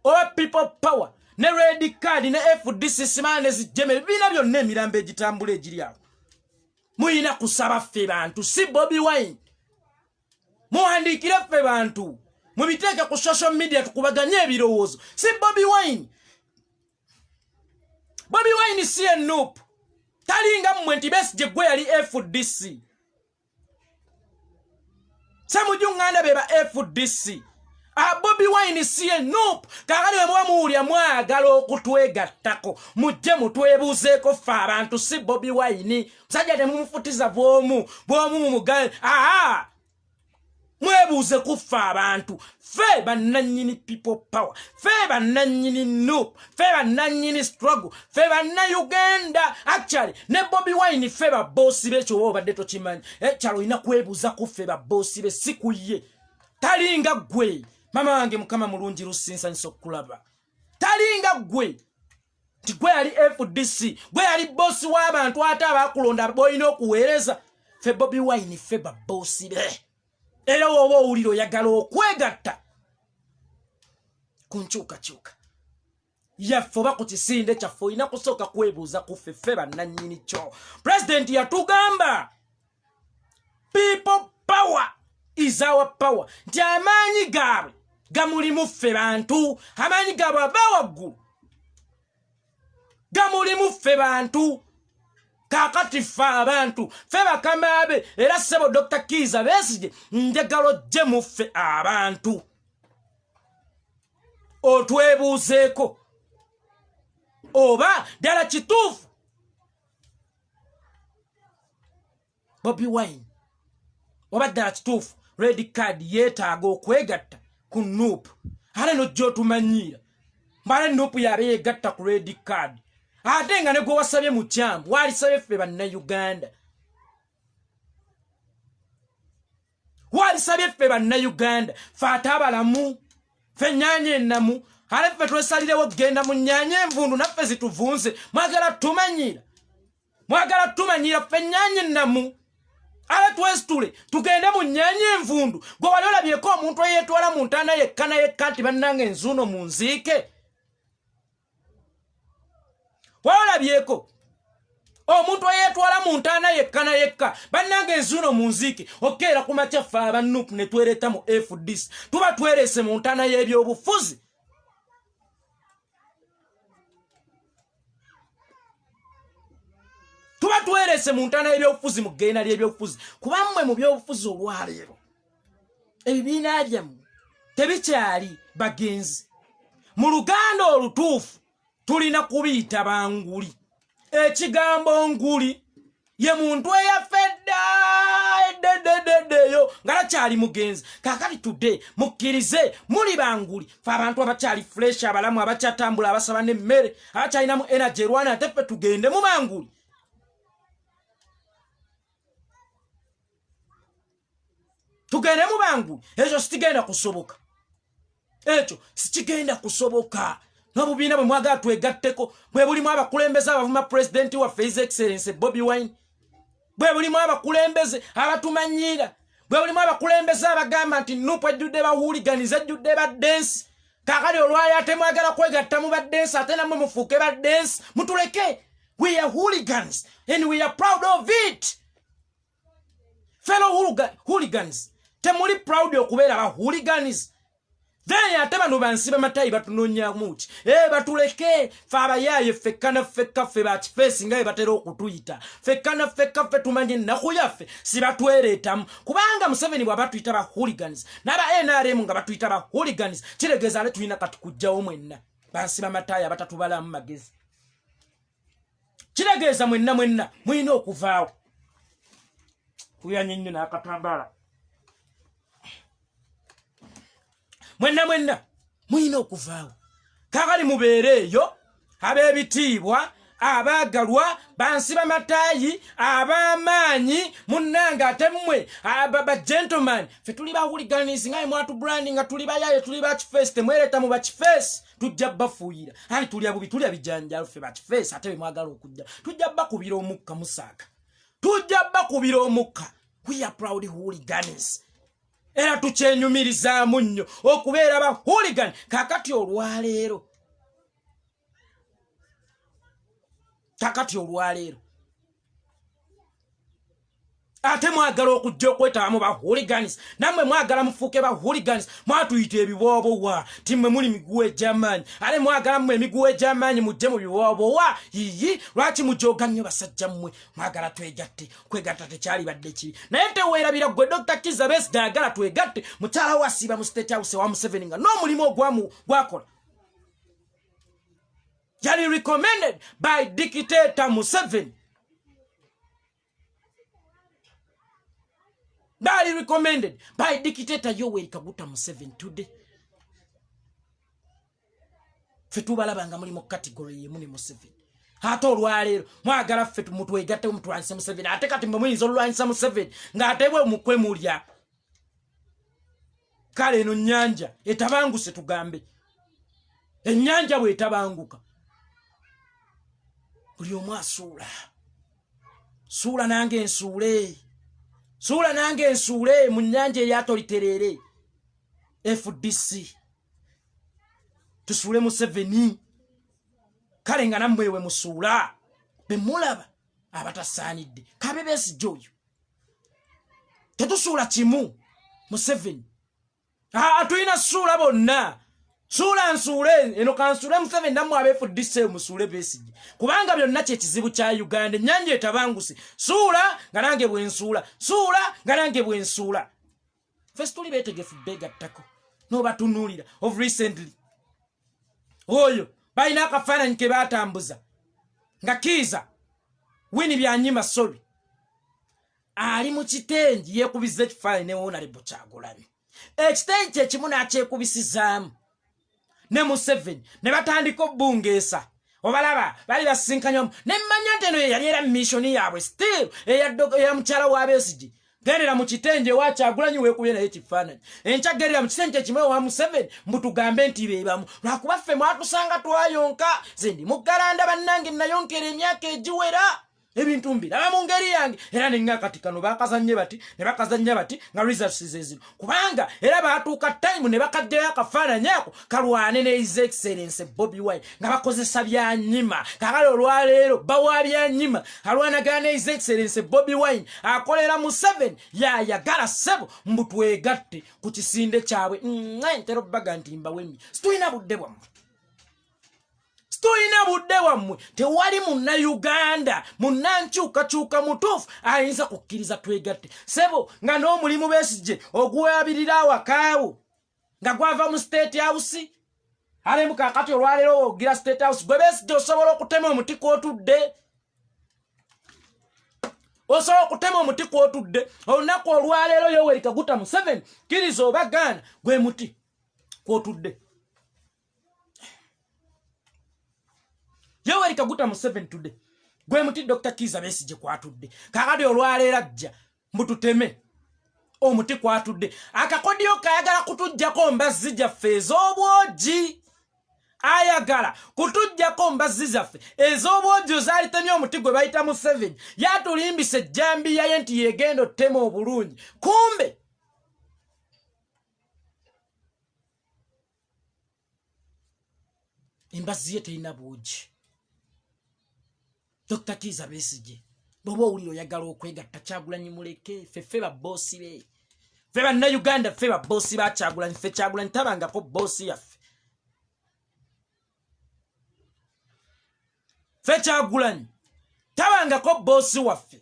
owa people power ne red card ne FDC simane zijjeme ebibiina byonna emirambo egitambula egiri awo muyina kusaba ffe bantu si Bobi Wine muwandiikire ffe bantu mubiteeke ku social media tukubaganye ebirowoozo si Bobi Wine Bobi Wine si enoop talinga mmwe nti Besigye gwe yali FDC samujunganda beba FDC Bobi Wine si enoop kakali wemuwa muwulya mwagala okutwegattako mujje mutwebuuzeeko ffe abantu si Bobi Wine musajja temumufutiza bwomu mumugaye mwebuuze kuffe abantu ffe bannannyini people power ffe bannannyini noop ffe bannannyini struggle ffe bannayuganda actually ne Bobi Wine ffe babboosi be ekyo obadde tokimanyi ekyalo olina kwebuuza kuffe babboosi be si ku ye talinga gwe mama wange Mukama mulungi lusinsanyisa okulaba talinga gwe nti gwe yali FDC gwe yali boosi w'abantu ate abaakulonda boolina okuweereza ffe Bobi Wine ffe babboosi be era woba owulira oyagala okwegatta ku nkyukakyuka yaffe oba ku kisinde kyaffe olina kusooka kwebuuza ku ffe bannannyini kyo pulezidenti yatugamba people power is our power nti amaanyi gaabwe gamulimu ffe bantu amaanyi gaabwe aba waggulu gamulimu ffe bantu kakati ffe abantu ffe bakamaabe era ssebo Dr. Kiza Besigye njagala ojje mu ffe abantu otwebuuzeeko oba ddala kituufu Bobi Wine oba ddala kituufu red card yeetaaga okwegatta ku noop ale no jjo tumanyira mbale nopu yabe gatta ku red card ate nga ne gwe wasabye mu kyambu walisabye ffe banna Uganda walisabye ffe banna Uganda fata abalamu ffe nnyanya ennamu ale ffe twesalirewo genda mu nnyanya envundu naffe zituvunze mwagala tumanyira ffe nnyanya ennamu ale twesitule tugende mu nnyanya envundu gwe wali olabyeko omuntu eyeetwala mu ntaana yekka nti bannange enzuuno mu nziike wali olabyeko omuntu eyeetwala mu ntaana yekka bannange enzuuno mu nziike okeera ku makya ffe abanupu ne twereeta mu FDC tuba twereese mu ntaana y'ebyobufuzi tuba twereese mu ntaana y'ebyobufuzi mu ggeena ly'ebyobufuzi kuba mmwe mu byobufuzi olwaleero ebibiina byammwe tebikyali bagenzi mu Luganda olutuufu tulina kubiyita banguli ekigambo nguli ye muntu eyafedda eyo nga takyali mugenzi kakati tudde mukkirize muli banguli fe abantu abakyali fresh abalamu abakyatambula abasaba n'emmere abakyalinamu energy erwana ate ffe tugende mu banguli tugende mu banguli ekyo sikigenda kusoboka n'obubiina bwe mwagala twegatteko bwe bulimu abakulembeze abavuma pulezidenti waffe His Excellency Bobi Wine bwe bulimu abakulembeze abatumanyira bwe bulimu abakulembeze abagamba nti nupu ejjudde bahuuliganize ejjudde baddensi kakali olwayo ate mwagala kwegatta mu baddensi ate nammwe mufuuke baddensi mutuleke we are hooligans and we are proud of it fellow hooligans temuli proud okubeera ba hooligans then ate bano bansi bamatayi batunoonyamu ki batuleke fe abayaaye fekkana ffe bakifeesi nga bwe batera okutuyita fekkana ffe tumanye ennaku yaffe si batwereetamu kubanga Museveni bw'aba tuyita ba hooligans n'aba NRM nga batuyita ba hooligans kiregeeza ale tulina katukujjawo mwenna bansi bamatayi abatatubalamu magezi kiregeeza mwenna mulina okuvaawo kuyanya nnyo n'akatambaala mwenna mulina okuvaawo kakali mubeere eyo ab'ebitiibwa abaagalwa bansi bamatayi ab'amaanyi munnange ate mmwe gentleman ffe tuli ba hooligans nga mwatu branding nga tuli bayaaye tuli ba kifeesi temwereeta mu bakifeesi tujja bafuuyira ani tulya bubi tulya bijanjalo ffe bakifeesi ate bwe mwagala okujja tujja bakubira omukka musaaka tujja bakubira omukka we are proud hooligans era tukyenyumirizaamu nnyo okubeera ba hooligan kakati olwaleero ate mwagala okujja okwetabamu ba hooligans nammwe mwagala mufuuke ba hooligans mwatuyita ebiwoobowa timmwe muli miguwa egy'amaanyi ale mwagala mmwe emiguwa egy'amaanyi mujje mu biwoobowa yiyi lwaki mujooga nnyo basajja mmwe mwagala twegatte kwegatta tekyali badde kibi naye teweerabira gwe Dr. Kizza Besigye ayagala twegatte mukyala we asiiba mu State House wa Museveni nga n'omulimu gwakola yali recommended by dictator Museveni That is recommended by dictator Yoweri Kaguta Museveni today. Fetubalabanga muli mu category ye muli Museveni. Ate olwaleero mwagala ffe mutwegatte mutwanisa Museveni ate kati mwe muyinza olwanisa Museveni ng'ate bwe mukwe mulya. Kale eno nnyanja etabanguse tugambe. Ennyanja bwe etabanguka. Buli omu asuula. Suula nange ensuule. Suula nange ensuule mu nnyanja eyatoliterere. FDC. Tusuule Museveni. Kale nga nammwe we musuula. Be mulaba abatasaanidde. Kabe Besigye oyo. Tetusuula kimu Museveni. Tulina suula bonna. Suula nsuule eno kansuule Museveni nammwe abe FDC musuule Besigye. Kubanga byonna kye kizibu kya Uganda. Ennyanja etabanguse. Suula nga nange bwe nsuula. Suula nga nange bwe nsuula. First tuli beetegefu Kubegatako. N'obatunuulira of recently. Oyo balina akafaananyi ke baatambuza nga Kizza Wini byanyima sorry ali mu kitengi yeekubiza ekifaananyi ne Honorable Kyagulanyi ekitengi kye kimu n'akyekubisizaamu ne Museveni ne batandika bungeesa obalaba bali basinkanya ne mmanya nteno yali era mission yaabwe still eya mukyala wa Besigye gerera mu kitenje wa Kyagulanyi weekubye naye kifaananyi enkya gerera mu kitenje kimwe wa Museveni mbutugambe nti beebamu lwakuba ffe mwatusanga twayonka zendi mugalanda bannange nayonkera emyaka egiwera ebintu mbiraba mu ngeri yange era nenga kati kano bakazanye bati ne bakazanya bati nga results zezino kubanga era baatuuka time ne bakajjayo akafaananyi ako kalwane ne His Excellency Bobi Wine nga bakozesa byanyima kakale olwaleero bawa byanyima alwanagana ne His Excellency Bobi Wine akolera Museveni yayagala ssebo mbutwegatte ku kisinde kyabwe ntero baga nti mbawembi situyina budde bwammwe Stoina budde wammwe tewali munna Uganda munna nkyukakyuka mutuufu ayinza kukkiriza twegatte sebo nga n'omulimu Besigye ogwabirira awakaawo nga gwava mu State House ale mukakati olwaleero ogira State House gwe Besigye osobola okutema omuti kw'otudde osobola okutema omuti kw'otudde olunaku olwaleero Yoweri Kaguta Museveni kkiriza oba gaana gwe muti kw'otudde Yoweri Kaguta Museveni today gwe muti Dr. Kiza Besigye kwatudde kakati olwaleero ajja mbututeme omuti kwatudde akakodyo kayagala kutujjako mbazzi gyaffe ez'obwogi ayagala kutujjako mbazzi zaffe ez'obwogi ozalitemye omuti gwe bayita Museveni yatulimbisa ejjambiya ye nti yegenda ottema obulungi kumbe embazzi ye terina bwogi Dr. Kiza Besigye bobo owulira oyagala okwegatta Kyagulanyi muleke ffe ba bossi be ffe bannayuganda ffe ba bossi ba Kyagulanyi ffe Kyagulanyi tabangako bossi yaffe ffe Kyagulanyi tabangako bossi waffe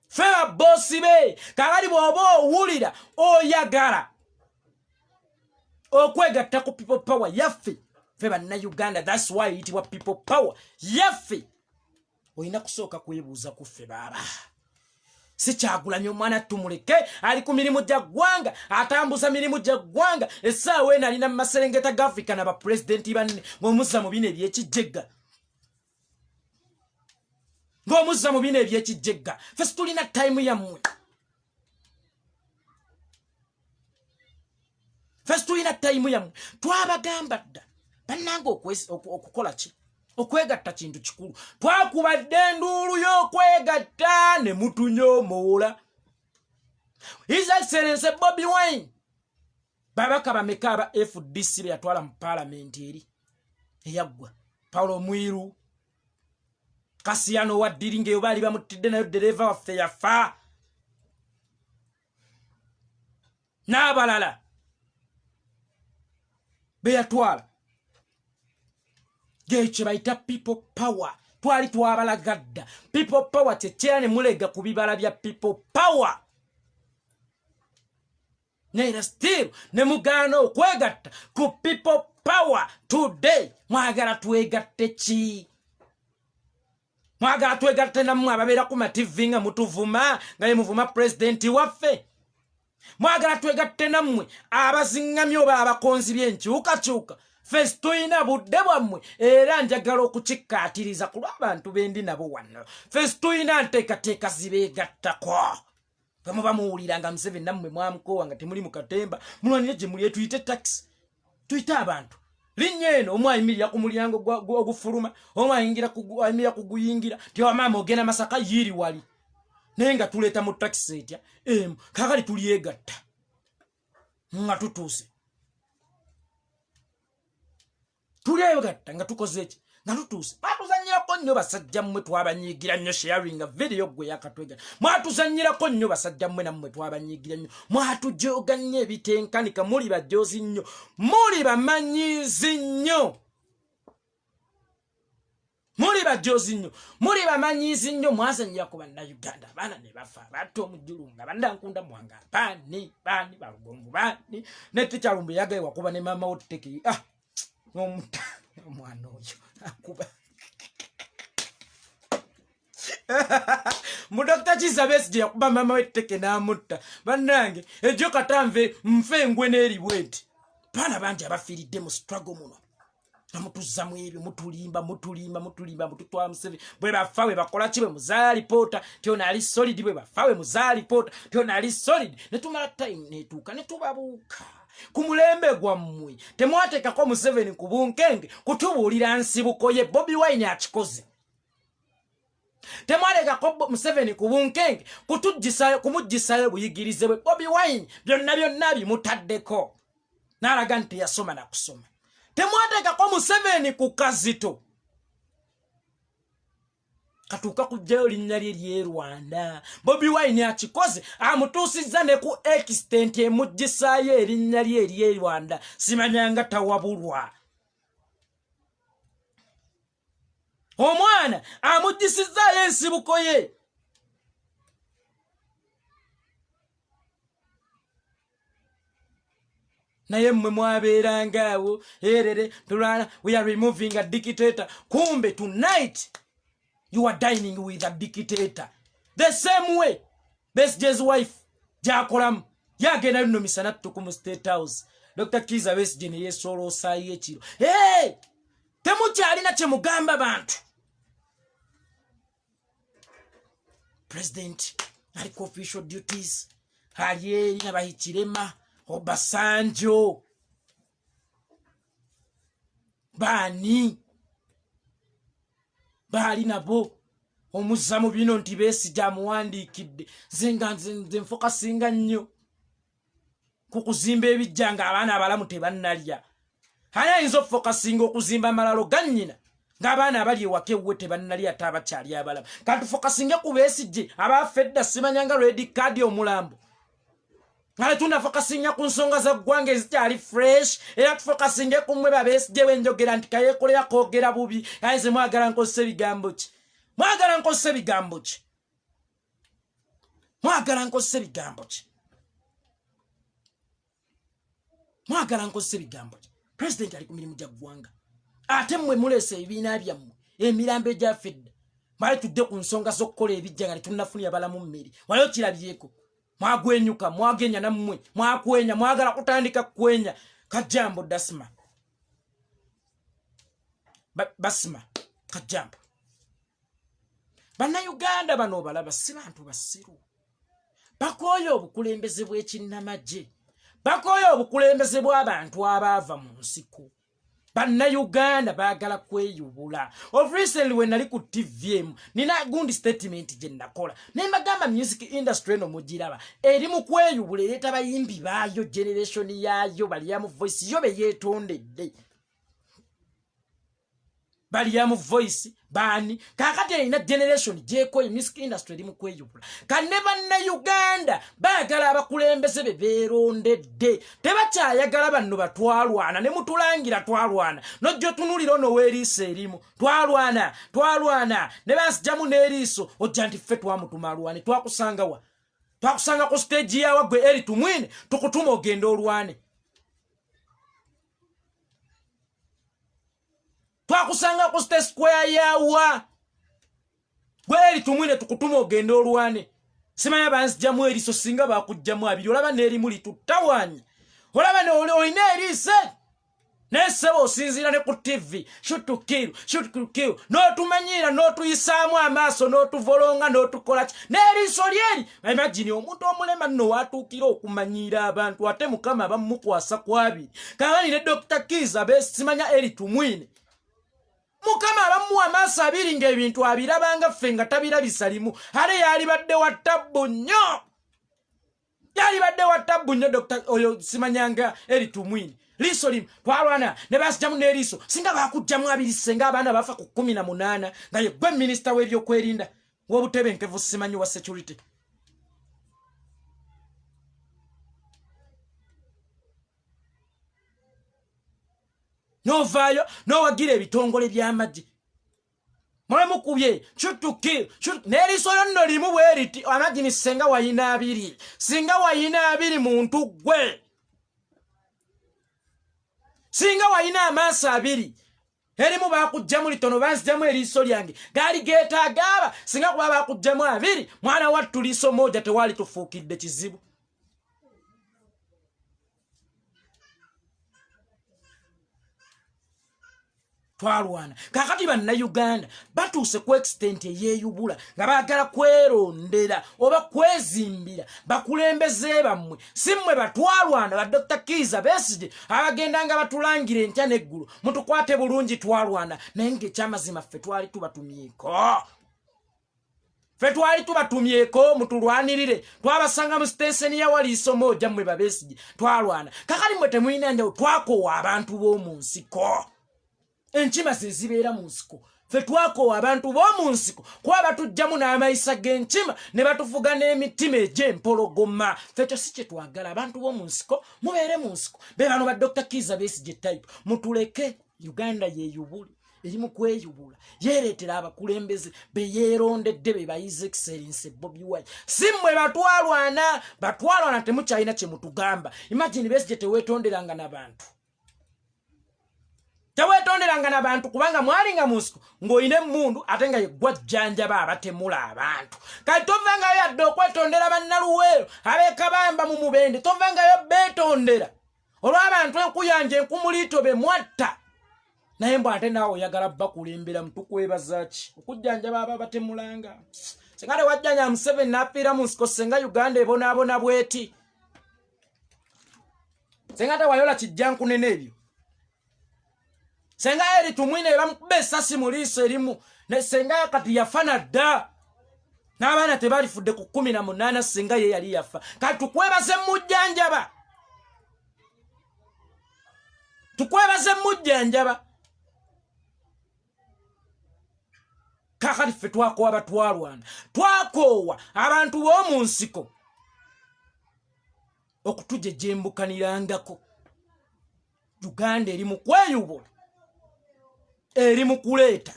ffe ba bossi be kakati bw'oba owulira oyagala okwegatta ku people power yaffe ffe bannayuganda that's why itibwa people power yaffe oyina kusooka kwebuuza ku ffe baaba si Kyagulanyi omwana tumuleke ali ku mirimu gya ggwanga atambuza mirimu gya ggwanga essaawa eno alina mu maserengeta ga Africa n'abapulezidenti banne ng'omuzza mu bino eby'ekijjegga ng'omuzza mu bino eby'ekijjegga ffe situlina time yammwe ffe situlina time yammwe twabagamba dda bannange okukola ki okwegatta kintu kikulu twakubadde enduulu y'okwegatta ne mutunyomoola His Excellency Bobi Wine babaka bameka aba FDC be yatwala mu parliament eri eyaggwa Paulo Mwiru Kasiyano wa Diringe bali bamutidde nayo dereva waffe yafa n'abalala be yatwala geche baita people power twali twabalagadda people power tekyera ne mulega ku bibala bya people power neera still ne mugano okwegatta ku people power today mwagala twegatte ki mwagala twegatte nammwe ababeera ku TV nga mutuvuma nga ye muvuma president waffe mwagala twegatte nammwe abazingamye oba abakonzi by'enkyukakyuka First tuyina budde bwammwe era njagala okukikkaatiriza ku lw'abantu bendi nabo wano first tuyina nteekateeka zibeegattako bwe muba muwulira nga Museveni nammwe mwamukoowa nga temuli mu katemba mulwanire gye muli tuyite taxi tuyite abantu linnya eno omu ayimirira ku mulyango ogufuluma omu ayimirira ku guyingira ti wamaama ogenda Masaka yiri wali naye nga tuleeta mu taxi etya emu kakali tulyegatta nga tutuuse tulyegatta nga tukoze eki nga tutuuse mwatuzanyirako nnyo basajja mmwe twabanyiigira nnyo sharing video gwe yakatwegatta mwatuzanyirako nnyo basajja mmwe nammwe twabanyiigira nnyo mwatujoga nnyo ebitenkanika muli bajoozi nnyo muli bamanyiizi nnyo muli bajoozi nnyo muli bamanyiizi nnyo mwazanyira ku bannayuganda abaana ne bafa abatta omujjulu nga bandankunda mwanga baani balugonvu baani ne Tikyalumbe yagaye wakuba ne maama woteki omwana oyo akuba mu Dr. Kiza Besigye yakuba maama weteke n'amutta bannange ejjo katanve nfe engwe n'eri bweti bana bangi abafiiridde mu struggle muno namutuzza mu ebyo mutulimba mututwa Museveni bwe bafa we bakola ki bwe muzaala lipoota tyona ali solid bwe bafa we muzaala lipoota tyona ali solid ne tumala time netuuka ne tubabuuka ku mulembe gwammwe temwateekako Museveni ku bunkenge kutubuulira nsibuko ye Bobi Wine akikoze temwalekako Museveni ku bunkenge kumuggisayo buyigirize bwe Bobi Wine byonna bimutaddeko n'alaga nti yasoma na kusoma temwateekako Museveni ku kazito katuuka kujjayo linnya lye ly'e Rwanda Bobi Wine akikoze amutuusizza ne ku extent emuggisaayo erinnya lye ery'e Rwanda simanyanga tawabulwa omwana amuggisizaayo ensibuko ye naye mmwe mwabeeranga awo erere tulwana we are removing a dictator kumbe tonight you are dining with a dictator the same way Besigye's wife gyakolamu yagenda lunomisa nattuku mu State House Dr. Kiza Besigye ne yeesoloosayo ekiro temukyalina kye mugamba bantu president aliko official duties ali eri nabahikirema Obasanjo bani bali nabo omuzzamu bino nti Besigye amuwandiikidde nze nfokasinga nnyo ku kuzimba ebijjanga abaana abalamu tebannalya ani ayinza okufokasinga okuzimba amalalo gannyina ng'abaana abali ewaka ewuwe tebannalya ate abakyali abalamu katufokasinge ku Besigye abaafedda simanyanga red card omulambo ngale tunafokasinga ku nsonga za ggwanga ezikyali fresh era tufokasinge ku mmwe Besigye wenjogera nti Yekolera koogera bubi ayinze mwagala nkozesa ebigambo ki mwagala nkozesa ebigambo ki president ali ku mirimu gya ggwanga ate mmwe mulese ebibiina byammwe emirambo egyafedda mwali tudde ku nsonga z'okukola ebijja nga tetunnafunira abalamu mmere waliyo kirabyeko mwagwenyuka mwagenya nammwe mwakwenya mwagala kutandika kwenya Kajambo basima Kajambo Bannayuganda bano balaba si bantu basiru bakooyo obukulembeze bw'ekinnamagye bakooyo obukulembeze bw'abantu abaava mu nsiko Bannayuganda baagala kweyubula of recently when nali ku TVM nina gundi statement gye nakola ne mbagamba music industry no mugiraba eri mu kweyubula leeta bayimbi baayo generation yaayo baliyamu voice yo be yeetondedde baliyamu voice bani kakati ina generation jeko music industry eri mu kweyubula kanne Bannayuganda baagala abakulembeze be beerondedde tebakyayagala banno batwalwana ne mutulangira twalwana nojjo tunulira ono weeriiso erimu twalwana ne basijjamu n'eriiso ojja nti ffe twamutumalwane twakusanga ku stage yawa gwe eri tumwine tukutuma ogenda olwane twakusanga ku state square yawa gweri tumwine tukutuma ogenda olwane simanya banzijjamu eriiso singa bakujjamu abiri olaba n'erimu litutawanya olaba olina eriise nesebo osinziira ne ku TV shoot to kill n'otumanyira n'otuyisaamu amaaso n'otuvolonga n'otukola ki n'eriiso lyeri imagine omuntu omulema nno watuukira okumanyiira abantu ate Mukama bamukwasa ku abiri kaani ne Dr. Kiza besimanya eri tumwine Mukama abamuwa amaaso abiri ng'ebintu abirabanga ffe nga tabirabisa limu ale yalibadde wa ttabbu nnyo Dr. oyo simanyanga eri tumwine liiso limu twalwana ne basijjamu n'eriiso singa bakujjamu abiri senga abaana bafa ku 18 nga ye gwe minisita w'ebyokwerinda w'obutebenkevu simanyi wa security novaayo nowagira ebitongole by'amagye mwemukubye n'eriiso lyonna limu bweriti amagini singa wayina abiri muntu gwe singa wayina amaaso abiri erimu bakujjamu litono banzijjamu eriiso lyange gaali geetaagaaba singa kuba bakujjamu abiri mwana wattu liiso moja tewali tufuukidde kizibu twalwana kakati banna Uganda batuuse ku extent eyeyubula nga baagala kwerondera oba kwezimbira bakulembeze bammwe si mmwe batwalwana ba Dr. Kiza Besigye abagenda nga batulangira enkya n'eggulu mutukwate bulungi twalwana naye ng'ekyamazima ffe twali tubatumyeko mutulwanirire twabasanga mu station ya Waliso moja mmwe ba Besigye twalwana kakati mmwe temuyina njawulo twakoowa abantu b'omu nsiko enkima ze zibeera mu nsiko ffe twakoowa abantu b'omu nsiko kuba batujjamu n'amayisa g'enkima ne batufuga n'emitima egy'empologoma ffe ekyo si kye twagala abantu b'omu nsiko mubeere mu nsiko be bano ba Dr. Kiza Besigye type mutuleke Uganda yeeyubule eri mu kweyubula yeereetera abakulembeze be yeerondedde be bayize excellence Bobi Wine si mmwe batwalwana temukyalina kye mutugamba imagine Besigye teweetonderanga n'abantu kubanga mwalinga mu nsiko ng'olina emmundu ate nga yeggwa jjanjaba abatemula abantu kati tovangayo yadde okwetondera bannaluweero abeekabamba mu mubende tovangayo beetondera olw'abantu enkuyanja enkumuliito be mwatta naye mbw ate naawe oyagala bakulembera mutukwebaza ki okujjanjaba aba batemulanga senga ne wajjanya Museveni n'afiira mu nsiko senga Uganda ebonaabona bweti senga te wayola kijjankunene ebyo senga eri tumwine bamukuba essasi mu liiso erimu ne senga kati yafana dda n'abaana tebalifudde ku 18 senga ye yali yafa kati tukwebaze mujjanjaba kakati ffe twakoowa batwalwana twakoowa abantu b'omu nsiko okutujejembukanirangako Uganda eri mu kweyubula eri mu kuleeta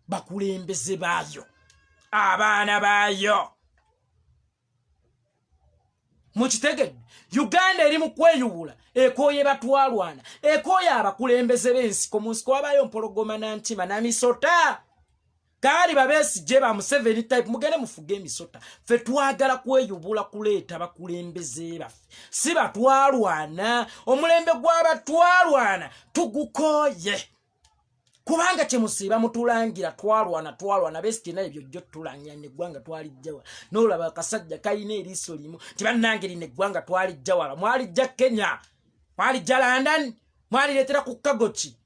bakulembeze baayo abaana baayo mukitegedde Uganda eri mu kweyubula ekooye batwalwana ekooye abakulembeze b'ensiko mu nsiko wabayo mpologoma na ntima na misota kaali ba Besigye ba Museveni type mugende mufuge emisota ffe twagala kweyubula kuleeta bakulembeze baffe si batwalwana omulembe gw'abatwalwana tugukooye kubanga kye musiiba mutulangira twalwana Besigye naye byojjo tulangira neggwanga twalijja wala n'olaba akasajja kayina eriiso limu tibannange lino eggwanga twalijja wala mwalijja Kenya mwalijja London mwalireetera ku Kagoki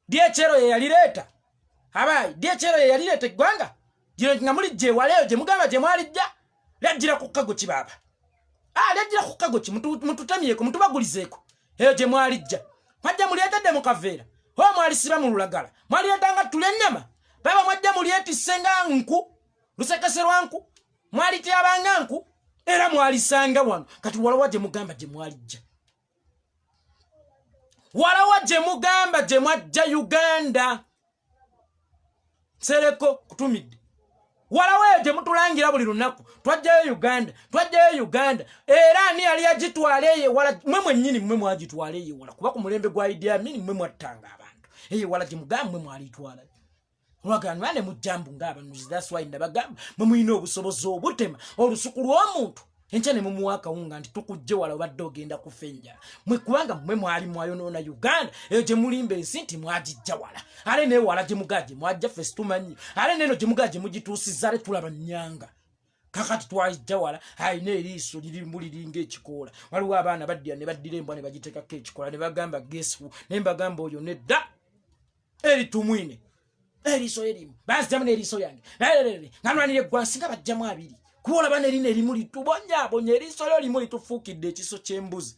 dyekero ye yalireeta abayi dyekero ye yalireeta eggwanga gino nga mulijja ewaleeyo gye mugamba gye mwalijja lyajjira ku Kagoki baaba lyajjira ku Kagoki mututamyeko mutubagulizeeko eyo gye mwalijja mwajja mulyeetedde mu kaveera oba mwalisiba mu lulagala mwalireetanga tule ennyama baba mwajja mulyetisse nga nku lusekese lwa nku mwalityabanga nku era mwalisanga wano kati walawa gye mugamba gye mwalijja walawa gye mugamba gye mwajja Uganda sereko kutumidde walawa gye mutulangira buli lunaku twajjayo Uganda era ani yali agitwala eyewala mmwe mwennyini mmwe mwagitwala eyewala kuba ku mulembe gwa Idi Amin mmwe mwattanga abantu eyewala gye mugamba mmwe mwalitwala olwagana ne mujjambu ng'abanuzi that's why ndabagamba mmwe muyina obusobozi obutema olusuku lw'omuntu enkya ne mumuwa akawunga nti tukujje wala obadde ogenda kufenja mmwe kubanga mmwe mwali mwayonoona Uganda eyo gye mulimba ensi nti mwagijja wala ale neewala gye mugaje mwajja ffe situmanyi ale neeno gye mugaje mugituusizza ale tulaba nnyanga kakati twajja wala ayina eriiso liringa ekikoola waliwo abaana baddira ne baddira embwa ne bagiteekako ekikoola ne bagamba gesu ne mbagamba oyo nedda eri tumwine eriiso erimu baazijjamu n'eriiso yange nga nwanira eggwanga singa bajjamu abiri kuba olaba nerina erimu litubonyabonya eriiso lyo limu litufuukidde ekiso ky'embuzi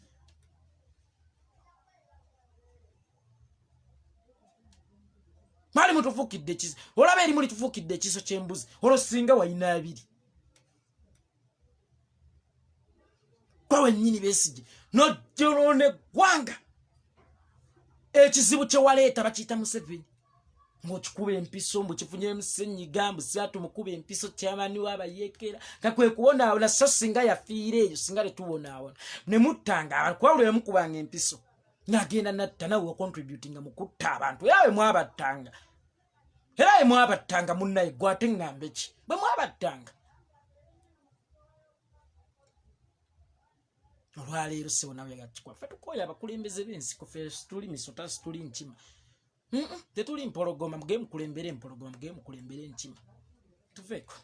mali mutufuukidde ekiso olaba erimu litufuukidde ekiso ky'embuzi olwo singa wayina abiri kwa wennyini Besigye nojjoloona eggwanga ekizibu kye waleeta bakiyita Museveni ng'okikuba empiso mbu kifunye musenyiga mbu siatu mukuba empiso kyamani w'abayeekera kakwe kubonaawona so singa yafiira eyo singa tetubonaawona ne muttanga abantu kuba buli mukubanga empiso n'agenda natta nawe wacontributinga mu kutta abantu era bwe mwabattanga munnaye gwe ate ŋŋambe ki bwe mwabattanga olwaleero sebo nawe yagakikwa ffe tukooye abakulembeze b'ensiko ffe situli misota situli nkima Tetuli mpologoma muge mukulembere mpologoma muge mukulembere nkima. Tuveko.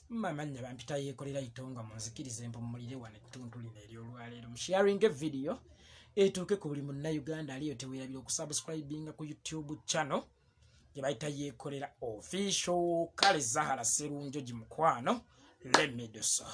Mamanya bampita Yekolera itonga munzikirize mpumulire wane tuntu lino eri olwaleero. Sharing a video etuuke ku buli munna Uganda aliyo teweerabira okusubscribinga ku YouTube channel gye bayita Yekolera official. Kale Zahara Serunjo Jimukwano Lemedosa.